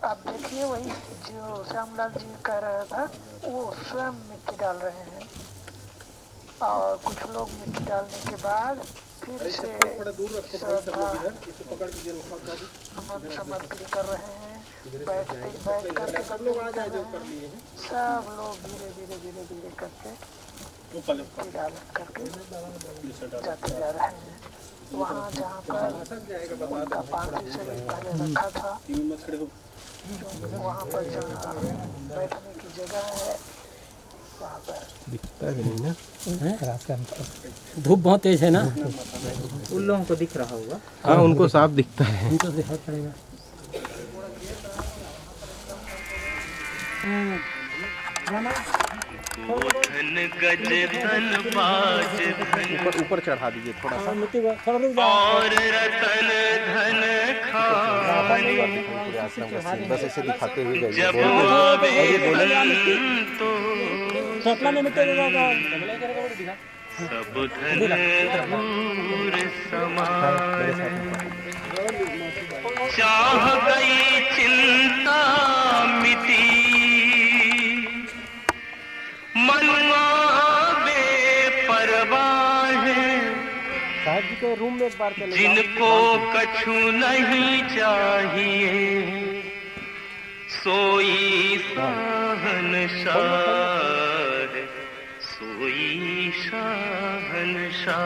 आप देखिए, वही जो श्यामलाल जी कह रहा था, वो स्वयं मिट्टी डाल रहे हैं, और कुछ लोग मिट्टी डालने के बाद फिर से समर्पित कर रहे हैं, बैठ करके सब लोग धीरे धीरे धीरे धीरे करके डाल करके जाते जा रहे हैं। वहाँ जहाँ पर उनका पानी से पहले रखा था, वहाँ पर जहाँ बैठने की जगह है, वहाँ पर दिखता भी नहीं ना, धूप बहुत तेज है ना, उन लोगों को दिख रहा होगा। हाँ, उनको साफ दिखता है। उनको दिखाई पड़ेगा। धन गज धन बाज ऊपर ऊपर चढ़ा दीजिए थोड़ा सा, और रतन धन खान, बस ऐसे दिखाते हुए जाइए। जब आवे तो सब धन दूर समान, चाह गई चिंता मिटी, मनवा बेपरवाह है। साहब जी के रूम में एक बार चले, जिनको कछु नहीं चाहिए, सोई शहंशाह, सोई शहंशाह।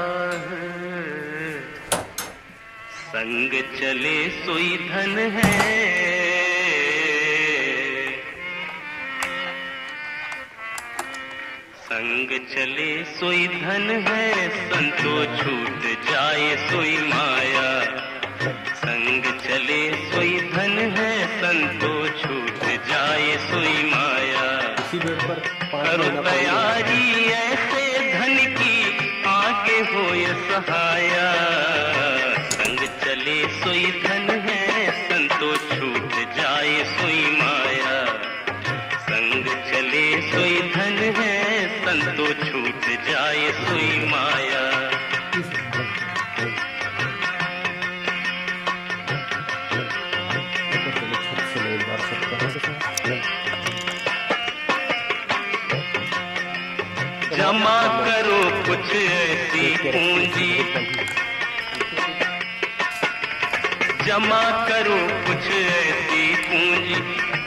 संग चले सोई धन है, संग चले सोई धन है, संतो छूट जाए सोई माया। संग चले सोई धन है, संतो छूट जाए सोई माया। करो तैयारी ऐसे धन की, आगे हो ये सहाया। संग चले सोई छूट जाए सोई माया। जमा करो कुछ ऐसी पूंजी, जमा करो कुछ ऐसी पूंजी,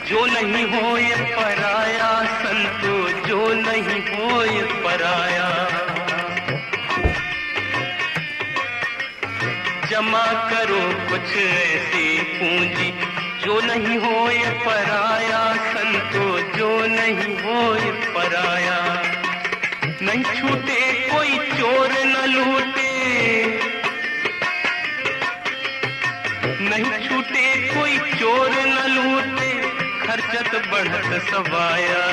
जो नहीं हो ये पराया संतो, जो नहीं हो ये पराया। जमा करो कुछ ऐसी पूंजी, जो नहीं हो ये पराया संतो, जो नहीं हो ये पराया। नहीं छूटे कोई चोर न लूटे, नहीं छूटे कोई चोर न लूटे, खर्चत बढ़त सवाया।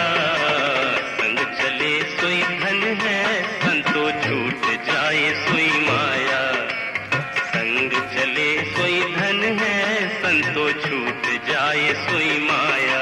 संग चले सोई धन है संतो, छूट जाए सोई माया। संग चले सोई धन है संतो, छूट जाए सोई माया।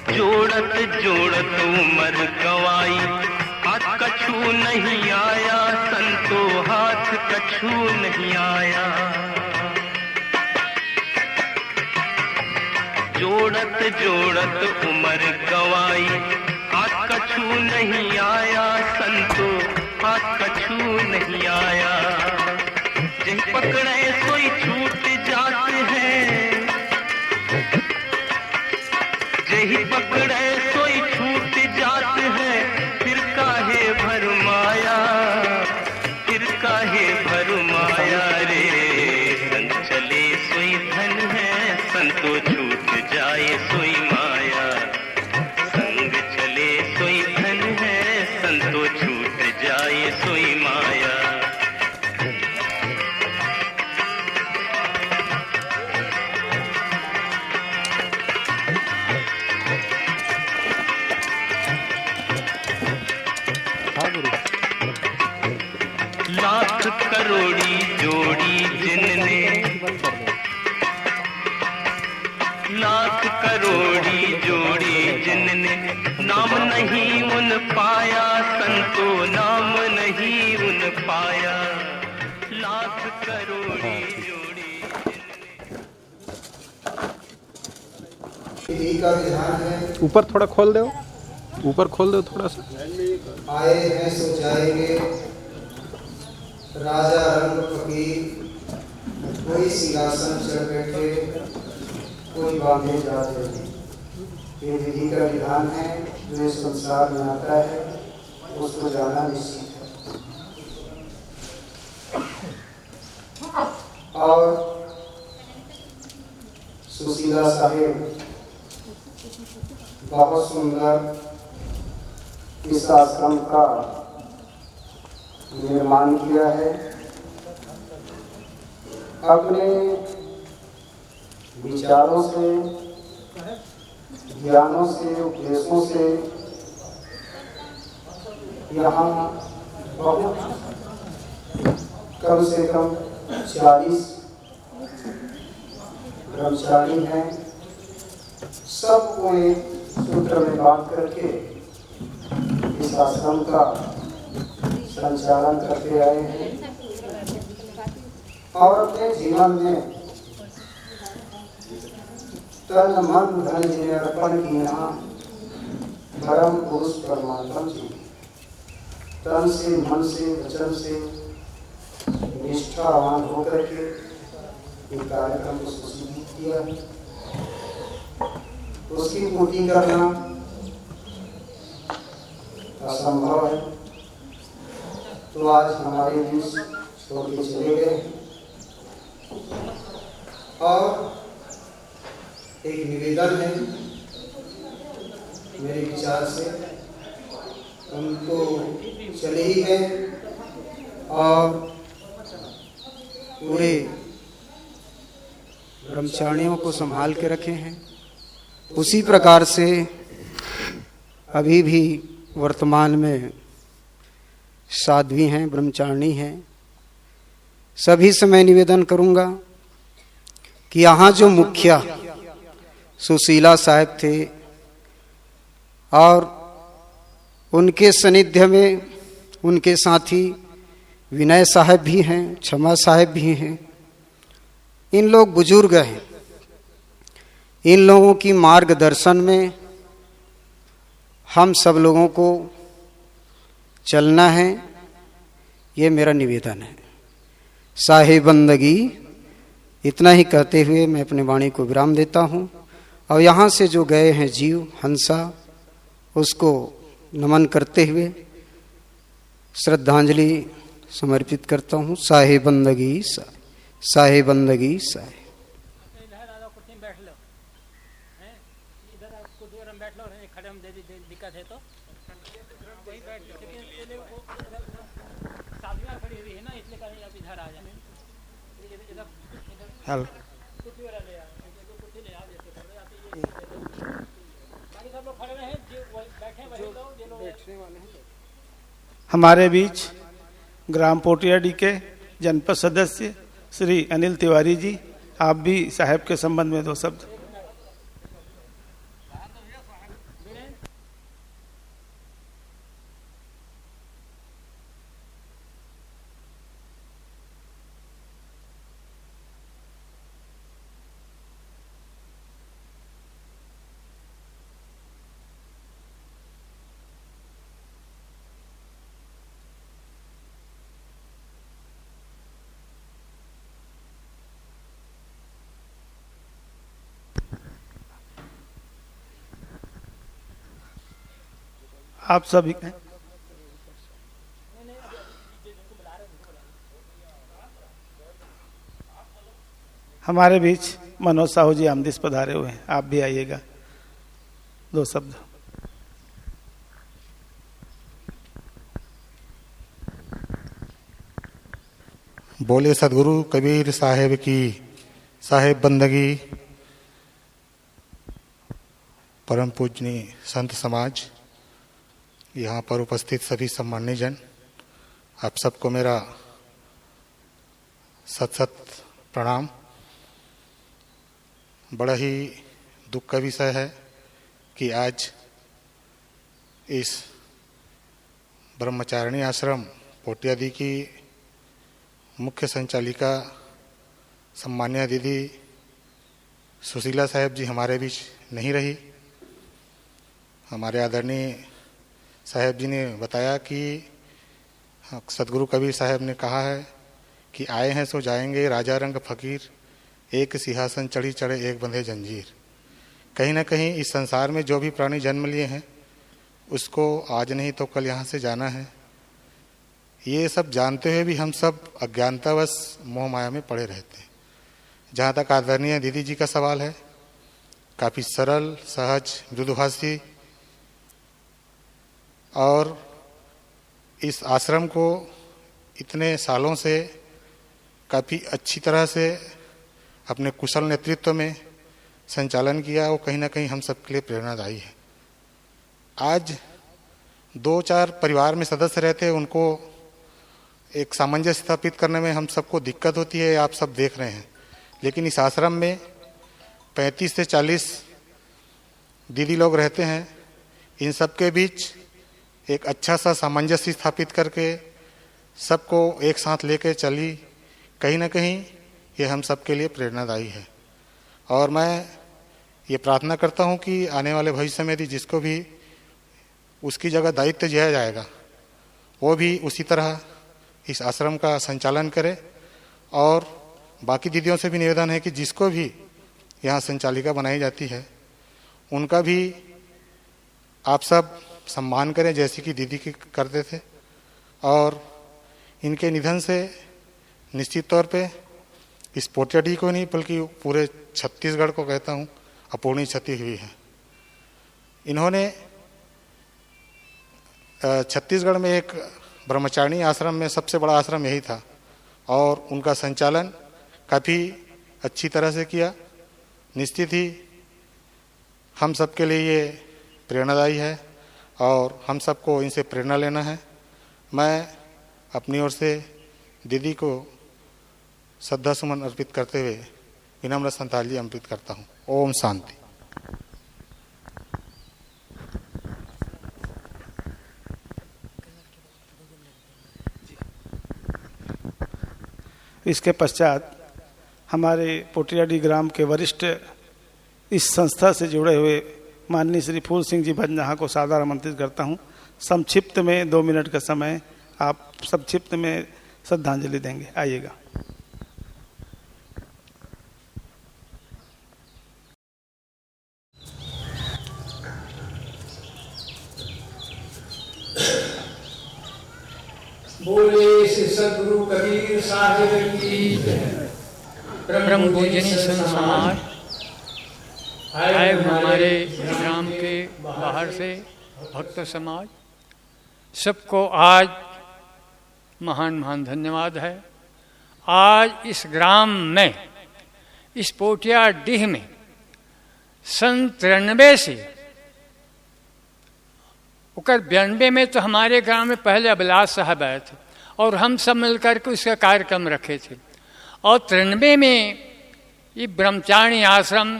जोड़त जोड़त उमर गवाई, हाथ कछू नहीं आया संतो, हाथ कछू नहीं आया। जोड़त जोड़त उमर गवाई, हाथ कछू नहीं आया संतो, हाथ कछू नहीं आया। जिन पकड़े सोई छूट जाते हैं, यही पकड़े सोई छूट जाते हैं। फिर काहे भरमाया, फिर काहे भरमाया रे। संग चले सोई धन है संतो, छूट जाए सोई माया। संग चले सोई धन है संतो, छूट जाए सोई माया। लाख करोड़ी जोड़ी जिनने, लाख करोड़ी जोड़ी जिनने, नाम नहीं उन पाया संतो, नाम नहीं उन पाया। लाख करोड़ी जोड़ी का विधान है। ऊपर थोड़ा खोल दो, ऊपर खोल दो थोड़ा सा। आए हैं सो जाएंगे, राजा रंग फकीर, कोई सिंहासन चढ़ बैठे, कोई बांधे जाते हैं। ये विधि का विधान है, जो इस संसार में आता है उसको जाना निश्चित है। और सुशीला साहेब बहुत सुंदर इस आश्रम का निर्माण किया है। अपने विचारों से, ज्ञानों से, उपदेशों से यहाँ बहुत कम से कम 40 ब्रह्मचारी हैं। सबको एक सूत्र में बांध करके इस आश्रम का संचालन करते आए हैं और अपने जीवन में तन मन धन जिन्हें अर्पण किया, परम पुरुष परमात्मा जी तन से, मन से, वचन से निष्ठावान होकर के ये कार्यक्रम को सुशीलित किया है। उसकी पूर्ति करना असंभव है, तो आज हमारे बीच छोड़ के चले गए। और एक निवेदन है मेरे विचार से, उनको चले ही गए और पूरे ब्रह्मचारियों को संभाल के रखे हैं। उसी प्रकार से अभी भी वर्तमान में साध्वी हैं, ब्रह्मचारिणी हैं, सभी से मैं निवेदन करूंगा कि यहाँ जो मुखिया सुशीला साहब थे और उनके सानिध्य में उनके साथी विनय साहब भी हैं, क्षमा साहब भी हैं, इन लोग बुजुर्ग हैं। इन लोगों की मार्गदर्शन में हम सब लोगों को चलना है, ये मेरा निवेदन है। साहिब बंदगी, इतना ही कहते हुए मैं अपनी वाणी को विराम देता हूँ। और यहाँ से जो गए हैं जीव हंसा, उसको नमन करते हुए श्रद्धांजलि समर्पित करता हूँ। साहिब बंदगी साहिब बंदगी साहिब। हेलो, हमारे बीच ग्राम पोटियाडी के जनपद सदस्य श्री अनिल तिवारी जी, आप भी साहब के संबंध में दो शब्द। आप सभी हमारे बीच मनोज साहू जी आमदिस पधारे हुए हैं, आप भी आइएगा, दो शब्द। बोले सदगुरु कबीर साहेब की। साहेब बंदगी। परम पूजनीय संत समाज, यहाँ पर उपस्थित सभी सम्मान्य जन, आप सबको मेरा सत सत प्रणाम। बड़ा ही दुख का विषय है कि आज इस ब्रह्मचारिणी आश्रम पोटियादी की मुख्य संचालिका सम्मान्य दीदी सुशीला साहब जी हमारे बीच नहीं रही। हमारे आदरणीय साहब जी ने बताया कि सदगुरु कबीर साहब ने कहा है कि आए हैं सो जाएंगे, राजा रंग फकीर, एक सिंहासन चढ़ी चढ़े एक बंधे जंजीर। कहीं ना कहीं इस संसार में जो भी प्राणी जन्म लिए हैं उसको आज नहीं तो कल यहाँ से जाना है। ये सब जानते हुए भी हम सब अज्ञानतावश मोह माया में पड़े रहते हैं। जहाँ तक आदरणीय दीदी जी का सवाल है, काफ़ी सरल, सहज, मृदुभाषी और इस आश्रम को इतने सालों से काफ़ी अच्छी तरह से अपने कुशल नेतृत्व में संचालन किया, वो कहीं ना कहीं हम सबके लिए प्रेरणादायी है। आज 2-4 परिवार में सदस्य रहते हैं, उनको एक सामंजस्य स्थापित करने में हम सबको दिक्कत होती है, आप सब देख रहे हैं। लेकिन इस आश्रम में 35 से 40 दीदी लोग रहते हैं। इन सबके बीच एक अच्छा सा सामंजस्य स्थापित करके सबको एक साथ लेकर चली, कहीं ना कहीं ये हम सबके लिए प्रेरणादायी है। और मैं ये प्रार्थना करता हूँ कि आने वाले भविष्य में भी जिसको भी उसकी जगह दायित्व दिया जाएगा वो भी उसी तरह इस आश्रम का संचालन करे। और बाकी दीदियों से भी निवेदन है कि जिसको भी यहाँ संचालिका बनाई जाती है उनका भी आप सब सम्मान करें, जैसे कि दीदी की करते थे। और इनके निधन से निश्चित तौर पे इस पोटियाडी को नहीं बल्कि पूरे छत्तीसगढ़ को कहता हूँ अपूर्णीय क्षति हुई है। इन्होंने छत्तीसगढ़ में एक ब्रह्मचारिणी आश्रम में सबसे बड़ा आश्रम यही था और उनका संचालन काफ़ी अच्छी तरह से किया। निश्चित ही हम सबके लिए ये प्रेरणादायी है और हम सबको इनसे प्रेरणा लेना है। मैं अपनी ओर से दीदी को श्रद्धा सुमन अर्पित करते हुए विनम्र श्रद्धांजलि अर्पित करता हूँ। ओम शांति। इसके पश्चात हमारे पोटियाडी ग्राम के वरिष्ठ इस संस्था से जुड़े हुए माननीय श्री फूल सिंह जी भंजहा को सादर आमंत्रित करता हूं। संक्षिप्त में 2 मिनट का समय आप संक्षिप्त में श्रद्धांजलि देंगे। आइएगा। बोले श्री सद्गुरु कबीर साहिब की ब्रह्म पूजनी संत समाज आए हमारे ग्राम के बाहर से भक्त समाज, सबको आज महान महान धन्यवाद है। आज इस ग्राम में, इस पोटिया डीह में 93 से उकर 92 में तो हमारे गांव में पहले अभिलाष साहब आए थे और हम सब मिलकर के उसका कार्यक्रम रखे थे। और 93 में ये ब्रह्मचारिणी आश्रम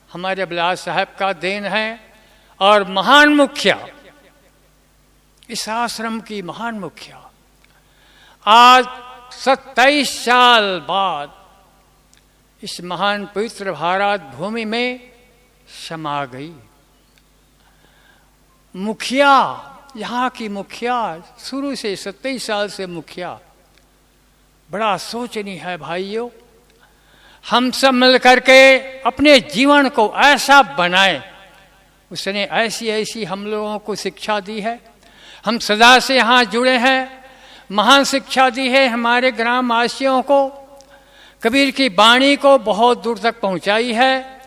हमारे अभिलाष साहब का देन है। और महान मुखिया, इस आश्रम की महान मुखिया आज 27 साल बाद इस महान पवित्र भारत भूमि में समा गई। मुखिया, यहाँ की मुखिया शुरू से 27 साल से मुखिया, बड़ा सोचनीय है भाइयों। हम सब मिलकर के अपने जीवन को ऐसा बनाए, उसने ऐसी ऐसी हम लोगों को शिक्षा दी है। हम सदा से यहाँ जुड़े हैं, महान शिक्षा दी है हमारे ग्राम वासियों को, कबीर की वाणी को बहुत दूर तक पहुँचाई है।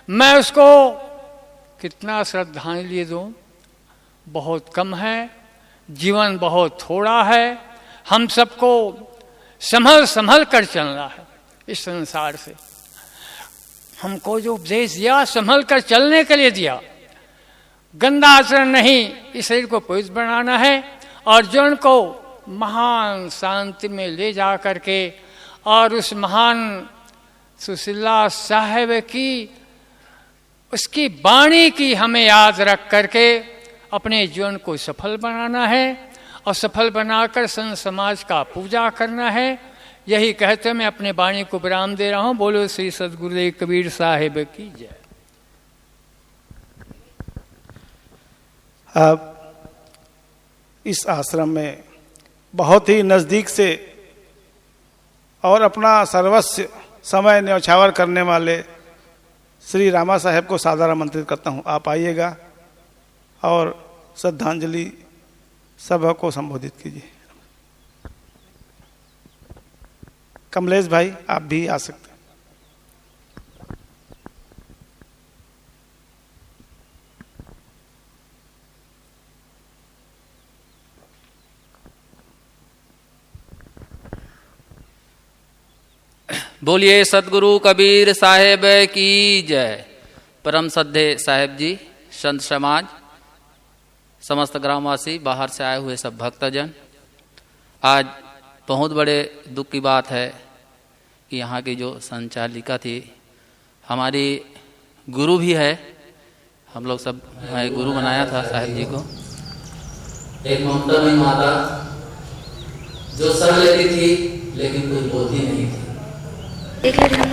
मैं उसको कितना श्रद्धांजलि दूँ, बहुत कम है। जीवन बहुत थोड़ा है। हम सबको संभल संभल कर चलना है इस संसार से। हमको जो उपदेश दिया संभल कर चलने के लिए दिया, गंदा आचरण नहीं, इस शरीर को पवित्र बनाना है और जीवन को महान शांति में ले जा करके और उस महान सुशीला साहेब की उसकी वाणी की हमें याद रख करके अपने जीवन को सफल बनाना है और सफल बनाकर संत समाज का पूजा करना है। यही कहते मैं अपने वाणी को विराम दे रहा हूँ। बोलो श्री सद्गुरुदेव कबीर साहिब की जय। अब इस आश्रम में बहुत ही नज़दीक से और अपना सर्वस्व समय न्यौछावर करने वाले श्री रामा साहेब को सादर आमंत्रित करता हूँ। आप आइएगा और श्रद्धांजलि सभा को संबोधित कीजिए। कमलेश भाई आप भी आ सकते हैं। बोलिए सद्गुरु कबीर साहेब की जय। परम श्रद्धेय साहेब जी, संत समाज, समस्त ग्रामवासी, बाहर से आए हुए सब भक्तजन, आज बहुत बड़े दुख की बात है कि यहाँ की जो संचालिका थी, हमारी गुरु भी है, हम लोग सब गुरु बनाया था साहेब जी को, एक ममतामयी माता जो सह लेती थी लेकिन कुछ बोलती नहीं थी।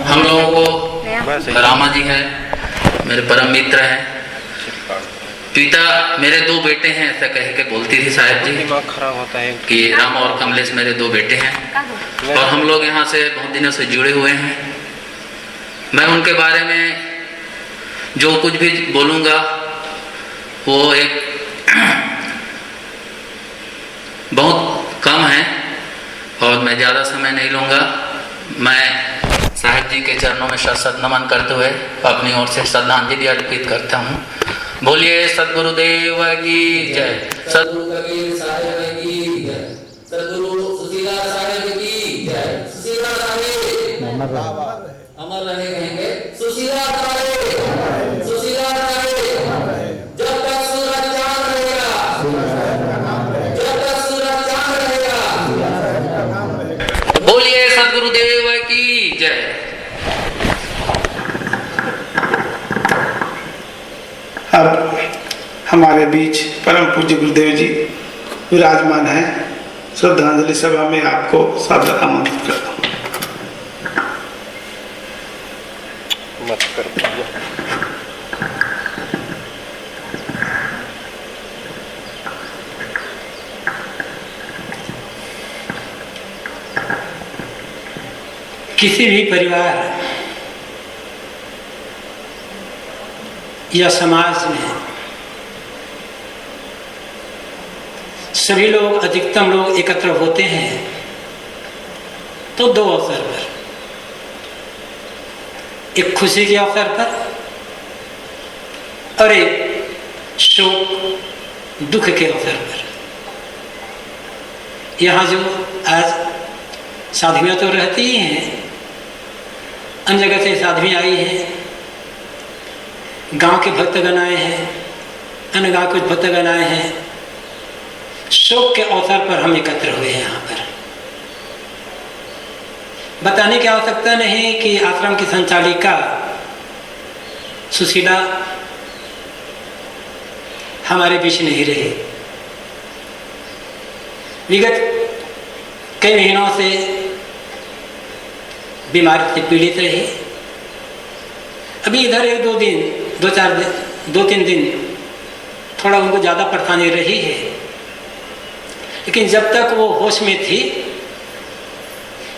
हम लोगों को रामा जी है, मेरे परम मित्र हैं, पिता मेरे 2 बेटे हैं ऐसा कह के बोलती थी साहब जी। दिमाग खराब होता है कि राम और कमलेश मेरे 2 बेटे हैं और हम लोग यहाँ से बहुत दिनों से जुड़े हुए हैं। मैं उनके बारे में जो कुछ भी बोलूँगा वो एक बहुत कम है और मैं ज़्यादा समय नहीं लूँगा। मैं साहब जी के चरणों में शत नमन करते हुए अपनी ओर से श्रद्धांजलि अर्पित करता हूँ। बोलिए सद्गुरुदेव की जय, सद्गुरु कबीर साहेब की जय, सद्गुरु सुशीला साहेब की जय। सुशीला साहेब अमर रहेंगे, सुशीला साहेब, सुशीला साहेब, जब तक सूरज चांद रहेगा, हमारे बीच परम पूज्य गुरुदेव जी विराजमान हैं। श्रद्धांजलि सभा में आपको सादर आमंत्रित करता हूँ। किसी भी परिवार या समाज में सभी लोग, अधिकतम लोग एकत्र होते हैं तो दो अवसर पर, एक खुशी के अवसर पर और एक शोक दुख के अवसर पर। यहाँ जो आज साधवियाँ तो रहती ही हैं, अन्य जगह से साधवी आई हैं, गांव के भक्तगण आए हैं, अन्य गांव के भक्तगण आए हैं। शोक के अवसर पर हम एकत्र हुए हैं। यहाँ पर बताने की आवश्यकता नहीं कि आश्रम की संचालिका सुशीला हमारे बीच नहीं रही। विगत कई महीनों से बीमारी से पीड़ित रही। अभी इधर एक दो तीन दिन थोड़ा उनको ज़्यादा परेशानी रही है, लेकिन जब तक वो होश में थी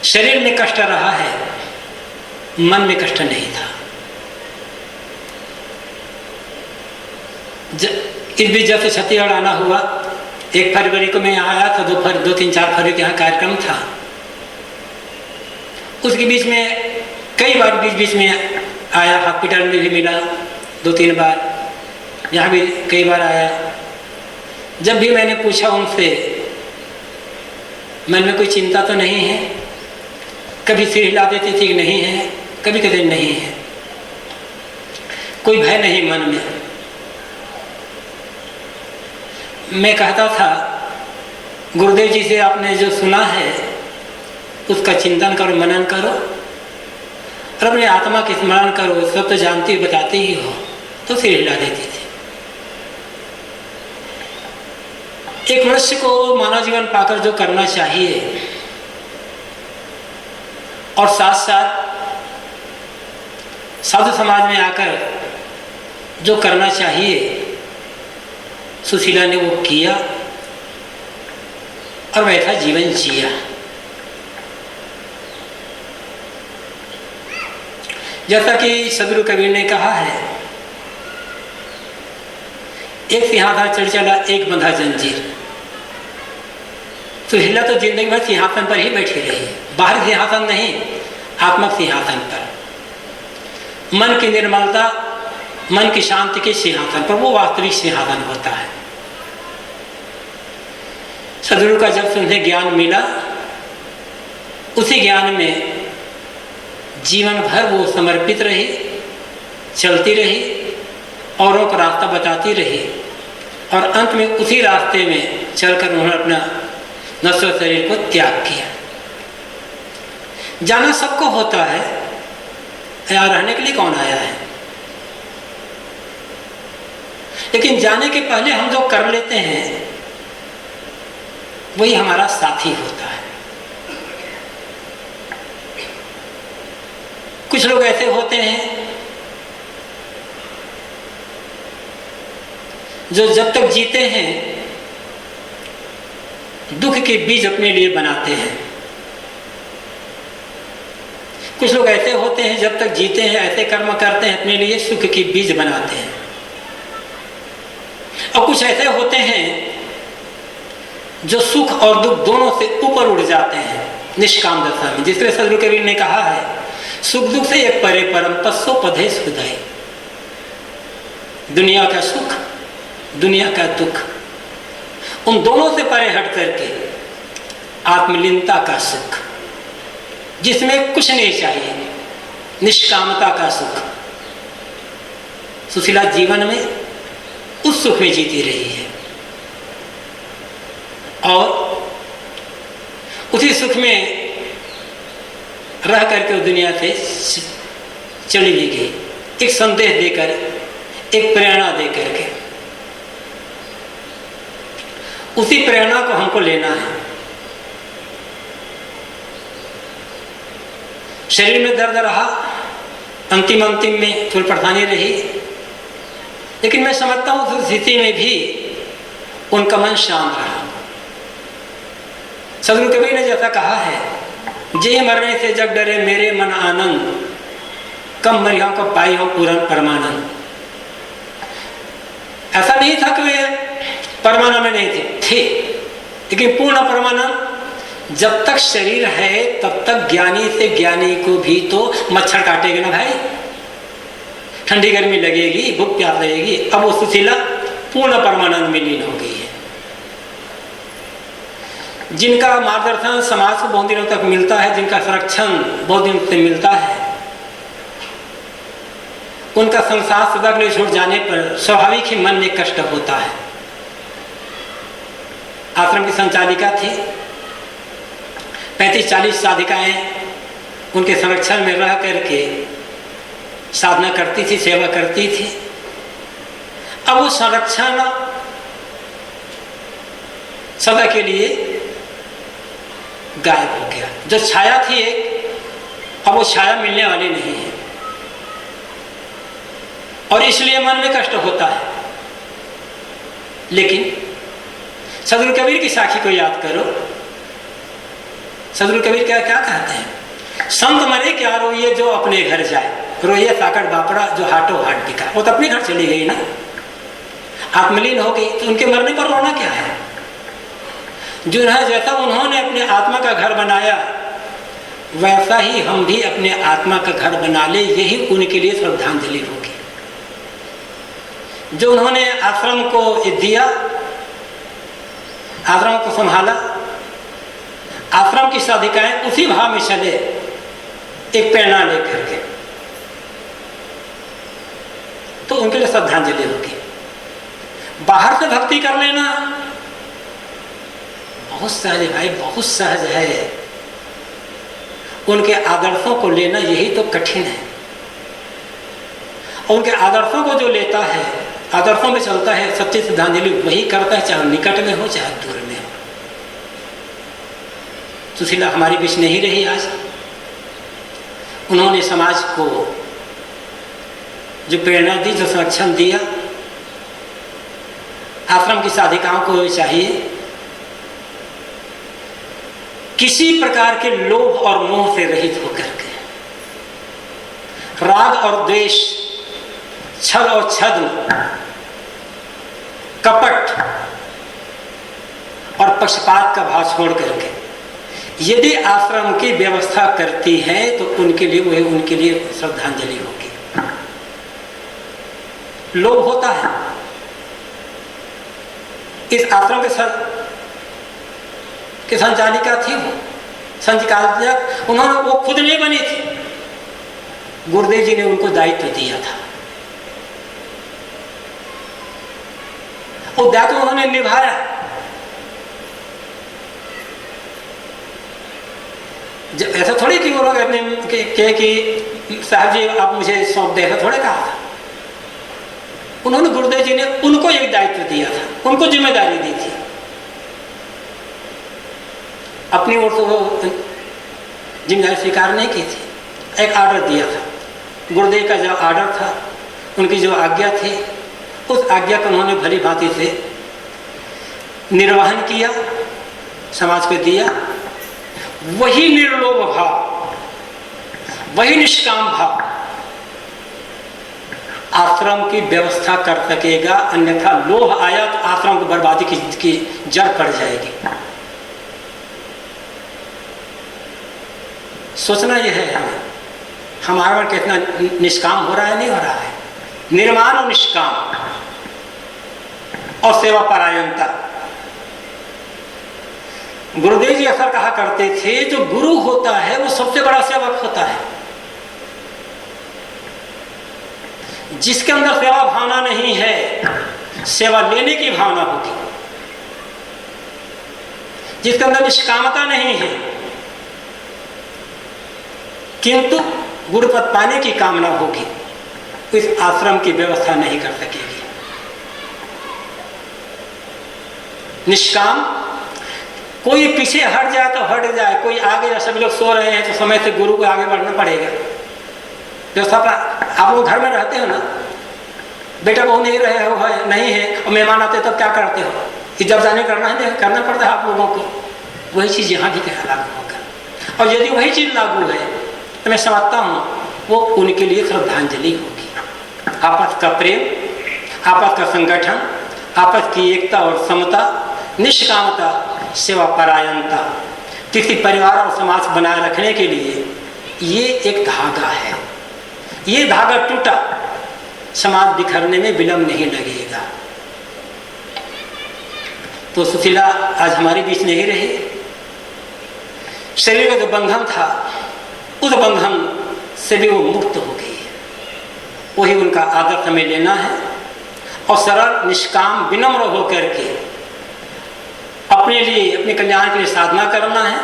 शरीर में कष्ट रहा है, मन में कष्ट नहीं था। इस बीच जब से छत्तीसगढ़ आना हुआ, 1 फरवरी को मैं यहाँ आया था, 2-3-4 फरवरी के यहाँ कार्यक्रम था। उसके बीच में कई बार बीच में आया, हॉस्पिटल में भी मिला 2-3 बार, यहाँ भी कई बार आया। जब भी मैंने पूछा उनसे, मन में कोई चिंता तो नहीं है, कभी सिर हिला देती थी कि नहीं है, कभी कभी नहीं है, कोई भय नहीं मन में। मैं कहता था गुरुदेव जी से आपने जो सुना है उसका चिंतन करो, मनन करो और अपने आत्मा की स्मरण करो। सब तो जानती बताते ही हो, तो सिर हिला देती थी। एक मनुष्य को मानव जीवन पाकर जो करना चाहिए और साथ साथ साधु समाज में आकर जो करना चाहिए, सुशीला ने वो किया और वैसा जीवन जिया। जैसा कि सदगुरु कबीर ने कहा है, एक सिंहासन चढ़ चला, एक बंधा जंजीर। सुशीला तो जिंदगी भर सिंहासन पर ही बैठी रही, बाहरी सिंहासन नहीं, आत्मक सिंहासन पर। मन की निर्मलता, मन की शांति के सिंहासन पर, वो वास्तविक सिंहासन होता है। सदगुरु का जब से उन्हें ज्ञान मिला, उसी ज्ञान में जीवन भर वो समर्पित रही, चलती रही, औरों को रास्ता बताती रही और अंत में उसी रास्ते में चलकर उन्होंने अपना नश्वर शरीर को त्याग किया। जाना सबको होता है, यहाँ रहने के लिए कौन आया है, लेकिन जाने के पहले हम जो कर लेते हैं वही हमारा साथी होता है। कुछ लोग ऐसे होते हैं जो जब तक जीते हैं दुख के बीज अपने लिए बनाते हैं। कुछ लोग ऐसे होते हैं जब तक जीते हैं ऐसे कर्म करते हैं, अपने लिए सुख के बीज बनाते हैं। और कुछ ऐसे होते हैं जो सुख और दुख दोनों से ऊपर उड़ जाते हैं निष्काम दशा में। जिसके सदगुरु कबीर ने कहा है, सुख दुख से एक परे परम पस्सो पधे सुधाई। दुनिया का सुख, दुनिया का दुख, उन दोनों से परे हट करके आत्मलीनता का सुख, जिसमें कुछ नहीं चाहिए, निष्कामता का सुख। सुशीला जीवन में उस सुख में जीती रही है और उसी सुख में रह करके उस दुनिया से चली भी गई, एक संदेश देकर, एक प्रेरणा देकर के। उसी प्रेरणा को हमको लेना है। शरीर में दर्द रहा, अंतिम में थोड़ी परेशानी रही, लेकिन मैं समझता हूं उस स्थिति में भी उनका मन शांत रहा। सदगुरु कबीर ने जैसा कहा है, जे मरने से जग डरे मेरे मन आनंद, कम मरिया को पाई हो पूर्ण परमानंद। ऐसा नहीं था कि वे परमानंद में नहीं थे, लेकिन पूर्ण परमानंद। जब तक शरीर है तब तक ज्ञानी से ज्ञानी को भी तो मच्छर काटेगा ना भाई, ठंडी गर्मी लगेगी, भूख प्यास लगेगी। अब वो सुशीला पूर्ण परमानंद में लीन हो गई है। जिनका मार्गदर्शन समाज को बहुत दिनों तक मिलता है, जिनका संरक्षण बहुत दिनों से मिलता है, उनका संसार सदा के लिए छूट जाने पर स्वाभाविक ही मन में कष्ट होता है। आश्रम की संचालिका थी, 35-40 साधिकाएं उनके संरक्षण में रह करके साधना करती थी, सेवा करती थी। अब वो संरक्षण सदा के लिए गायब हो गया। जो छाया थी एक, अब वो छाया मिलने वाली नहीं है, और इसलिए मन में कष्ट होता है। लेकिन सदगुरु कबीर की साखी को याद करो। सदगुरु कबीर क्या कहते हैं, संत मरे क्या रोइए जो अपने घर जाए, रोइए साकड़ बापड़ा जो हाटो हाट बिका। वो तो अपने घर चली गई ना, आत्मलीन हो गई, तो उनके मरने पर रोना क्या है। जो है जैसा उन्होंने अपने आत्मा का घर बनाया, वैसा ही हम भी अपने आत्मा का घर बना ले, यही उनके लिए श्रद्धांजलि होगी। जो उन्होंने आश्रम को दिया, आश्रम को संभाला, आश्रम की साधिकाएं उसी भाव में चले, एक प्रेरणा लेकर के, तो उनके लिए श्रद्धांजलि होगी। बाहर से भक्ति कर लेना बहुत सहज है भाई, बहुत सहज है। उनके आदर्शों को लेना यही तो कठिन है। और उनके आदर्शों को जो लेता है, आदर्शों में चलता है, सच्ची श्रद्धांजलि वही करता है, चाहे निकट में हो चाहे दूर में हो। सुशीला हमारी बीच नहीं रही आज। उन्होंने समाज को जो प्रेरणा दी, जो संरक्षण दिया, आश्रम की साधिकाओं को चाहिए किसी प्रकार के लोभ और मोह से रहित होकर के, राग और द्वेष, छल और छद्म, कपट और पक्षपात का भाव छोड़ करके यदि आश्रम की व्यवस्था करती है तो उनके लिए वह उनके लिए श्रद्धांजलि होगी। लोभ होता है। इस आश्रम के संचालिका थी वो, संचालिका उन्होंने, वो खुद नहीं बनी थी, गुरुदेव जी ने उनको दायित्व दिया था। वो दायित्व उन्होंने निभाया। ऐसा थोड़ी कि वो लोग कि साहब जी आप मुझे सौंप दे, ऐसा थोड़े कहा था। उन्होंने, गुरुदेव जी ने उनको एक दायित्व दिया था, उनको जिम्मेदारी दी थी। अपनी ओर से वो जिम्मेदारी स्वीकार नहीं की थी, एक आर्डर दिया था। गुरुदेव का जो आर्डर था, उनकी जो आज्ञा थी, उस आज्ञा को उन्होंने भली भांति से निर्वहन किया, समाज को दिया। वही निर्लोभ भाव, वही निष्काम भाव आश्रम की व्यवस्था कर सकेगा। अन्यथा लोभ आया तो आश्रम को बर्बादी की जड़ पड़ जाएगी। सोचना यह है हमारा मन कितना निष्काम हो रहा है, नहीं हो रहा है। निर्माण और निष्काम और सेवा परायणता। गुरुदेव जी अक्सर कहा करते थे, जो गुरु होता है वो सबसे बड़ा सेवक होता है। जिसके अंदर सेवा भावना नहीं है, सेवा लेने की भावना होगी। जिसके अंदर निष्कामता नहीं है किंतु गुरुपद पाने की कामना होगी, तो इस आश्रम की व्यवस्था नहीं कर सकेगी। निष्काम। कोई पीछे हट जाए तो हट जाए, कोई आगे या सभी लोग सो रहे हैं तो समय से गुरु को आगे बढ़ना पड़ेगा। व्यवस्था आप लोग घर में रहते हो ना, बेटा बहू नहीं रहे हो है नहीं है और मेहमान आते तब क्या करते हो, इज्जत जाने करना है, करना पड़ता है आप लोगों को। वही चीज़ यहाँ भी लागू होगा। और यदि वही चीज़ लागू है तो मैं समझता हूँ वो उनके लिए श्रद्धांजलि होगी। आपस का प्रेम, आपस का संगठन, आपस की एकता और समता, निष्कामता, सेवा परायणता, किसी परिवार और समाज बनाए रखने के लिए ये एक धागा है। ये धागा टूटा, समाज बिखरने में विलंब नहीं लगेगा। तो सुशीला आज हमारे बीच नहीं रही। शरीर का जो बंधन था उस बंधन से भी वो मुक्त हो गई है। वही उनका आदर्श हमें लेना है और सरल, निष्काम, विनम्र होकर के अपने लिए, अपने कल्याण के लिए साधना करना है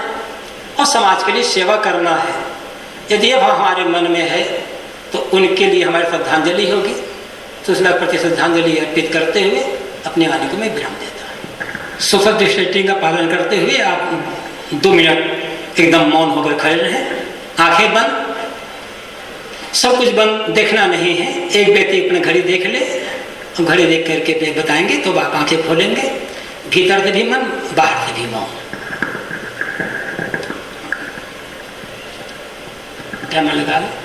और समाज के लिए सेवा करना है। यदि यह भाव हमारे मन में है तो उनके लिए हमारी श्रद्धांजलि होगी। तो उसके प्रति श्रद्धांजलि अर्पित करते हुए अपने वाणी को मैं विराम देता हूँ। सोशल डिस्टेंसिंग का पालन करते हुए आप 2 मिनट एकदम मौन होकर खड़े रहें, आंखें बंद, सब कुछ बंद, देखना नहीं है। एक व्यक्ति अपनी घड़ी देख ले, घड़ी देख करके बताएंगे तो आप आंखें खोलेंगे। भीतर से भी मन, बाहर से भी मौन। कैमरा लगा ले।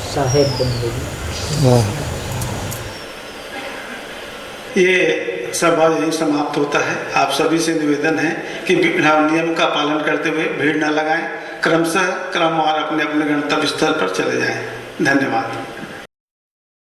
साहेब बंदगी। ये सभा यही समाप्त होता है। आप सभी से निवेदन है कि नियम का पालन करते हुए भीड़ न लगाएं, क्रमशः क्रमवार अपने अपने गंतव्य स्थल पर चले जाएं। धन्यवाद।